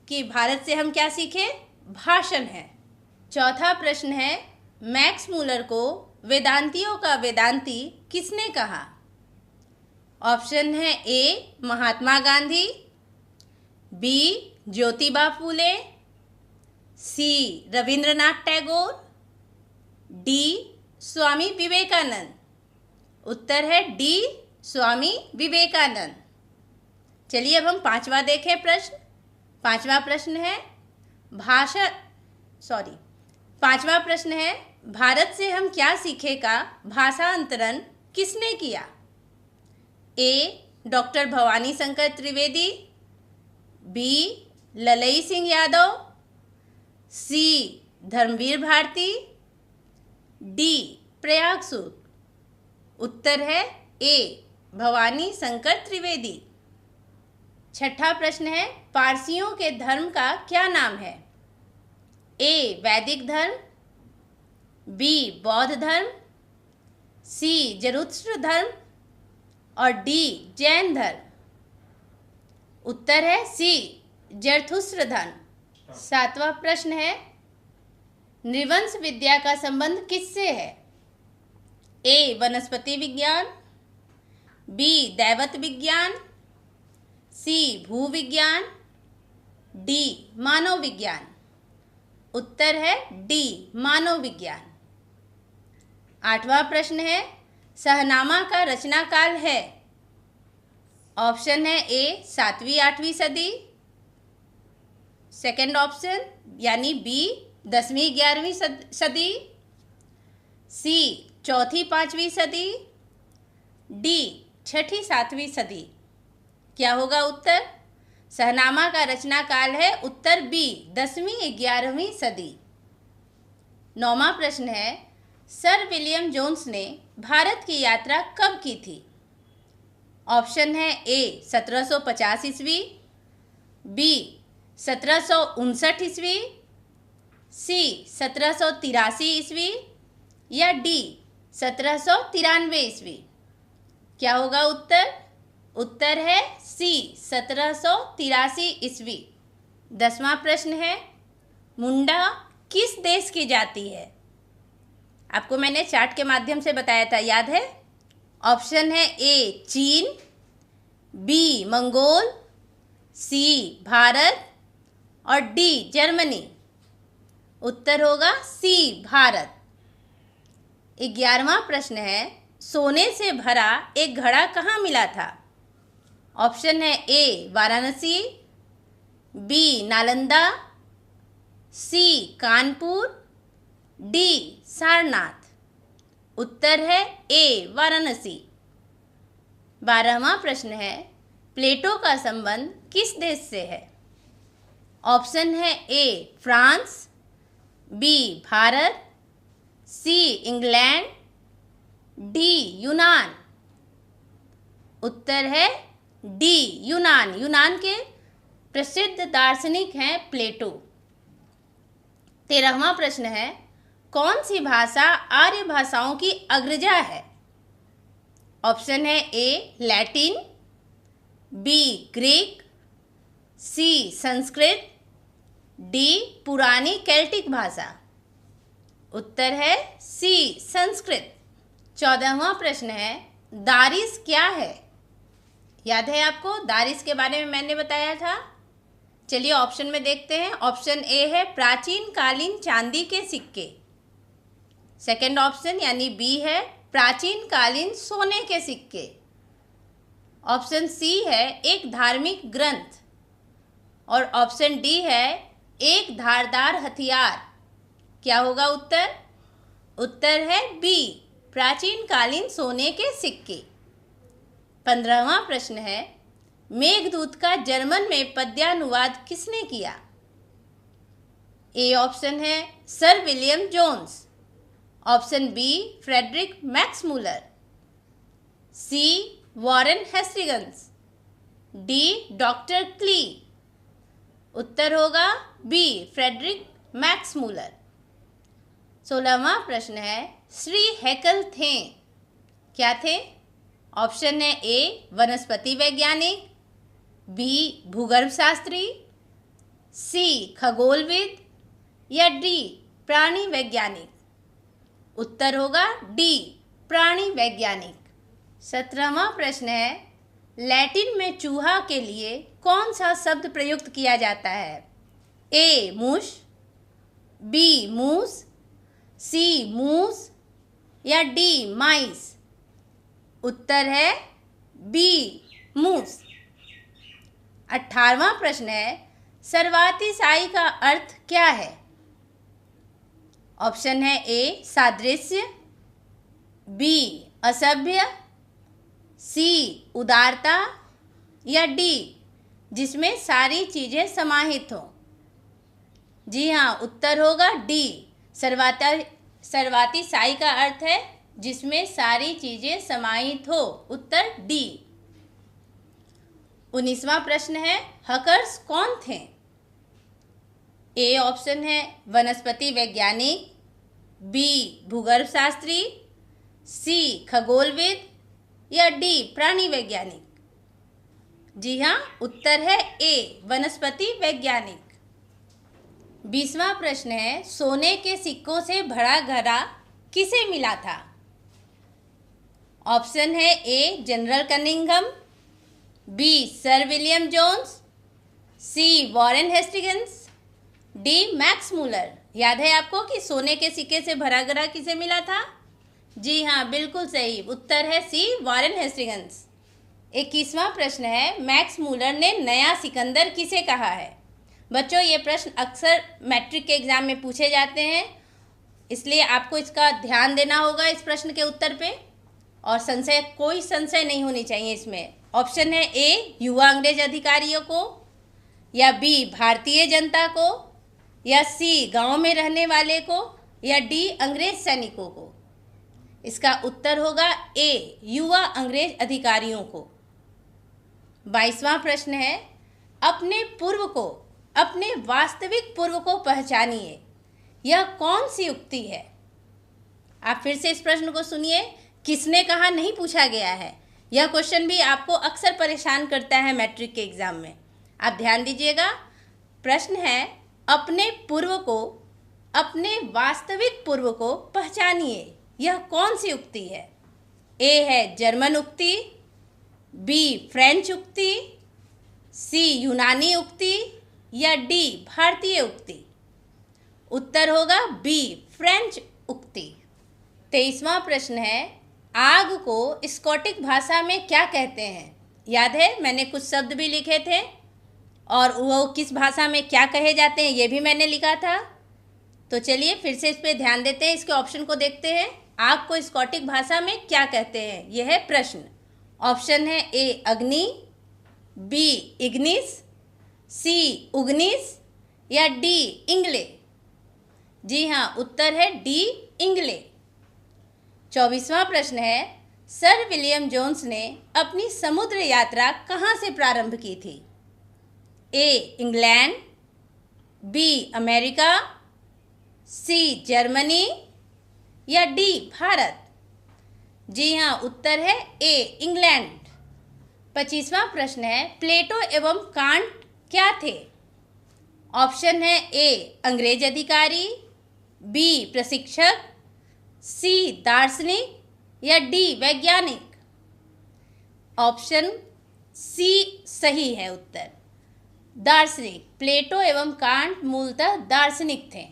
कि भारत से हम क्या सीखें, भाषण है। चौथा प्रश्न है, मैक्स मूलर को वेदांतियों का वेदांती किसने कहा? ऑप्शन है ए महात्मा गांधी, बी ज्योतिबा फूले, सी रविंद्रनाथ टैगोर, डी स्वामी विवेकानंद। उत्तर है डी स्वामी विवेकानंद। चलिए अब हम पांचवा देखें प्रश्न। पांचवा प्रश्न है, भारत से हम क्या सीखे का भाषांतरण किसने किया? ए डॉक्टर भवानी शंकर त्रिवेदी, बी ललई सिंह यादव, सी धर्मवीर भारती, डी प्रयाग सूत। उत्तर है ए भवानी शंकर त्रिवेदी। छठा प्रश्न है, पारसियों के धर्म का क्या नाम है? ए वैदिक धर्म, बी बौद्ध धर्म, सी जरुस्त्र धर्म और डी जैन धर्म। उत्तर है सी जरथुस्त्र धर्म। सातवां प्रश्न है, नृवंश विद्या का संबंध किससे है? ए वनस्पति विज्ञान, बी दैवत विज्ञान, सी भूविज्ञान, डी मानव विज्ञान। उत्तर है डी मानव विज्ञान। आठवां प्रश्न है, शहनामा का रचना काल है? ऑप्शन है ए 7वीं 8वीं सदी, सेकंड ऑप्शन यानी बी 10वीं 11वीं सदी, सी 4वीं 5वीं सदी, डी 6वीं 7वीं सदी। क्या होगा उत्तर? शहनामा का रचना काल है उत्तर बी 10वीं 11वीं सदी। 9वां प्रश्न है, सर विलियम जोन्स ने भारत की यात्रा कब की थी? ऑप्शन है ए 1750 ईस्वी, बी 1759 ईस्वी, सी 1783 ईस्वी या डी 1793 ईस्वी। क्या होगा उत्तर? उत्तर है सी 1783 ईस्वी। 10वां प्रश्न है, मुंडा किस देश की जाति है? आपको मैंने चार्ट के माध्यम से बताया था, याद है? ऑप्शन है ए चीन, बी मंगोल, सी भारत और डी जर्मनी। उत्तर होगा सी भारत। 11वां प्रश्न है, सोने से भरा एक घड़ा कहाँ मिला था? ऑप्शन है ए वाराणसी, बी नालंदा, सी कानपुर, डी सारनाथ। उत्तर है ए वाराणसी। 12वां प्रश्न है, प्लेटो का संबंध किस देश से है? ऑप्शन है A France, B Bharat, C England, D यूनान। उत्तर है डी यूनान। यूनान के प्रसिद्ध दार्शनिक हैं प्लेटो। 13वां प्रश्न है, कौन सी भाषा आर्य भाषाओं की अग्रजा है? ऑप्शन है ए लैटिन, बी ग्रीक, सी संस्कृत, डी पुरानी केल्टिक भाषा। उत्तर है सी संस्कृत। 14वां प्रश्न है, दारिस क्या है? याद है आपको? दारिस के बारे में मैंने बताया था। चलिए ऑप्शन में देखते हैं। ऑप्शन ए है प्राचीन कालीन चांदी के सिक्के, सेकंड ऑप्शन यानी बी है प्राचीन कालीन सोने के सिक्के, ऑप्शन सी है एक धार्मिक ग्रंथ और ऑप्शन डी है एक धारदार हथियार। क्या होगा उत्तर? उत्तर है बी प्राचीन कालीन सोने के सिक्के। 15वां प्रश्न है, मेघदूत का जर्मन में पद्यानुवाद किसने किया? ए ऑप्शन है Sir William Jones, option B Frederick Max Muller, C Warren Hastings, D doctor क्ली। उत्तर होगा बी फ्रेडरिक मैक्स मूलर। 16वां प्रश्न है, श्री हैकल थे, क्या थे? ऑप्शन है ए वनस्पति वैज्ञानिक, बी भूगर्भ शास्त्री, सी खगोलविद या डी प्राणी वैज्ञानिक। उत्तर होगा डी प्राणी वैज्ञानिक। 17वां प्रश्न है, लैटिन में चूहा के लिए कौन सा शब्द प्रयुक्त किया जाता है? ए मूश, बी मूस, सी मूस या डी माइस। उत्तर है बी मूस। 18वां प्रश्न है, सर्वातिशायी का अर्थ क्या है? ऑप्शन है ए सादृश्य, बी असभ्य, सी उदारता या डी जिसमें सारी चीजें समाहित हो। जी हाँ, उत्तर होगा डी सर्वातिशायी का अर्थ है जिसमें सारी चीजें समाहित हो। उत्तर डी। 19वां प्रश्न है, हकर्स कौन थे? ए ऑप्शन है वनस्पति वैज्ञानिक, बी भूगर्भ शास्त्री, सी खगोलविद या डी प्राणी वैज्ञानिक। जी हाँ, उत्तर है ए वनस्पति वैज्ञानिक। 20वां प्रश्न है, सोने के सिक्कों से भरा घड़ा किसे मिला था? ऑप्शन है A General Cunningham, B Sir William Jones, C Warren Hastings, D Max Muller. याद है आपको कि सोने के सिक्के से भरा घड़ा किसे मिला था? जी हाँ, बिल्कुल सही। उत्तर है सी वॉरेन हेस्टिंग्स। 21वां प्रश्न है, मैक्स मूलर ने नया सिकंदर किसे कहा है? बच्चों, ये प्रश्न अक्सर मैट्रिक के एग्जाम में पूछे जाते हैं, इसलिए आपको इसका ध्यान देना होगा इस प्रश्न के उत्तर पे, और कोई संशय नहीं होनी चाहिए इसमें। ऑप्शन है ए युवा अंग्रेज अधिकारियों को, या बी भारतीय जनता को, या सी गांव में रहने वाले को, या डी अंग्रेज सैनिकों को। इसका उत्तर होगा ए युवा अंग्रेज अधिकारियों को। 22वां प्रश्न है, अपने पूर्व को, अपने वास्तविक पूर्व को पहचानिए, यह कौन सी उक्ति है? आप फिर से इस प्रश्न को सुनिए, किसने कहा नहीं पूछा गया है। यह क्वेश्चन भी आपको अक्सर परेशान करता है मैट्रिक के एग्जाम में। आप ध्यान दीजिएगा, प्रश्न है अपने पूर्व को, अपने वास्तविक पूर्व को पहचानिए, यह कौन सी उक्ति है? ए है जर्मन उक्ति, बी फ्रेंच उक्ति, सी यूनानी उक्ति या डी भारतीय उक्ति। उत्तर होगा बी फ्रेंच उक्ति। 23वां प्रश्न है, आग को स्कॉटिश भाषा में क्या कहते हैं? याद है, मैंने कुछ शब्द भी लिखे थे और वो किस भाषा में क्या कहे जाते हैं ये भी मैंने लिखा था। तो चलिए फिर से इस पे ध्यान देते हैं, इसके ऑप्शन को देखते हैं। आग को स्कॉटिश भाषा में क्या कहते हैं, यह है प्रश्न। ऑप्शन है ए अग्नि, बी इग्निस, सी उग्निस या डी इंग्ले। जी हाँ, उत्तर है डी इंग्ले। 24वां प्रश्न है, सर विलियम जोन्स ने अपनी समुद्र यात्रा कहाँ से प्रारंभ की थी? A England, B America, C Germany या डी भारत। जी हाँ, उत्तर है ए इंग्लैंड। 25वां प्रश्न है, प्लेटो एवं कांट क्या थे? ऑप्शन है ए अंग्रेज अधिकारी, बी प्रशिक्षक, सी दार्शनिक या डी वैज्ञानिक। ऑप्शन सी सही है उत्तर, दार्शनिक। प्लेटो एवं कांट मूलतः दार्शनिक थे।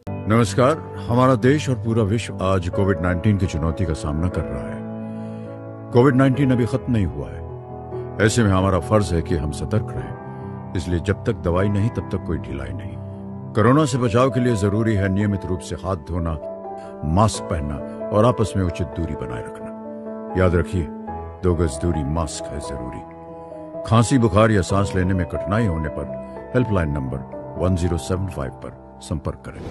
नमस्कार। हमारा देश और पूरा विश्व आज कोविड-19 की चुनौती का सामना कर रहा है। कोविड-19 अभी खत्म नहीं हुआ है। ऐसे में हमारा फर्ज है कि हम सतर्क रहें। इसलिए जब तक दवाई नहीं तब तक कोई ढिलाई नहीं। कोरोना से बचाव के लिए जरूरी है नियमित रूप से हाथ धोना, मास्क पहनना और आपस में उचित दूरी बनाए रखना। याद रखिए, 2 गज दूरी, मास्क है जरूरी। खांसी, बुखार या सांस लेने में कठिनाई होने पर हेल्पलाइन नंबर 1075 पर संपर्क करें।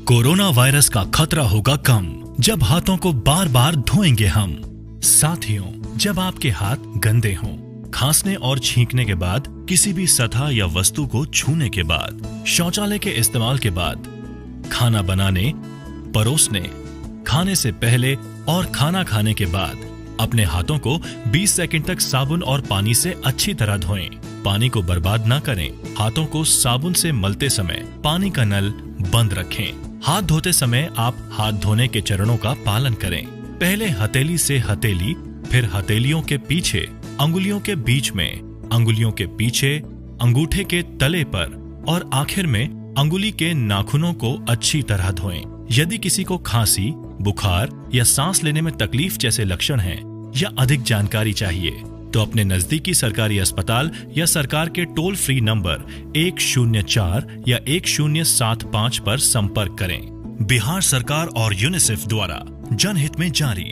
कोरोना वायरस का खतरा होगा कम जब हाथों को बार बार धोएंगे हम। साथियों, जब आपके हाथ गंदे हों, खांसने और छींकने के बाद, किसी भी सतह या वस्तु को छूने के बाद, शौचालय के इस्तेमाल के बाद, खाना बनाने, परोसने, खाने से पहले और खाना खाने के बाद अपने हाथों को 20 सेकंड तक साबुन और पानी से अच्छी तरह धोएं। पानी को बर्बाद न करें। हाथों को साबुन से मलते समय पानी का नल बंद रखें। हाथ धोते समय आप हाथ धोने के चरणों का पालन करें। पहले हथेली से हथेली, फिर हथेलियों के पीछे, अंगुलियों के बीच में, अंगुलियों के पीछे, अंगूठे के तले पर और आखिर में अंगुली के नाखूनों को अच्छी तरह धोएं। यदि किसी को खांसी, बुखार या सांस लेने में तकलीफ जैसे लक्षण हैं या अधिक जानकारी चाहिए तो अपने नजदीकी सरकारी अस्पताल या सरकार के टोल फ्री नंबर 104 या 1075 पर संपर्क करें। बिहार सरकार और यूनिसेफ द्वारा जनहित में जारी।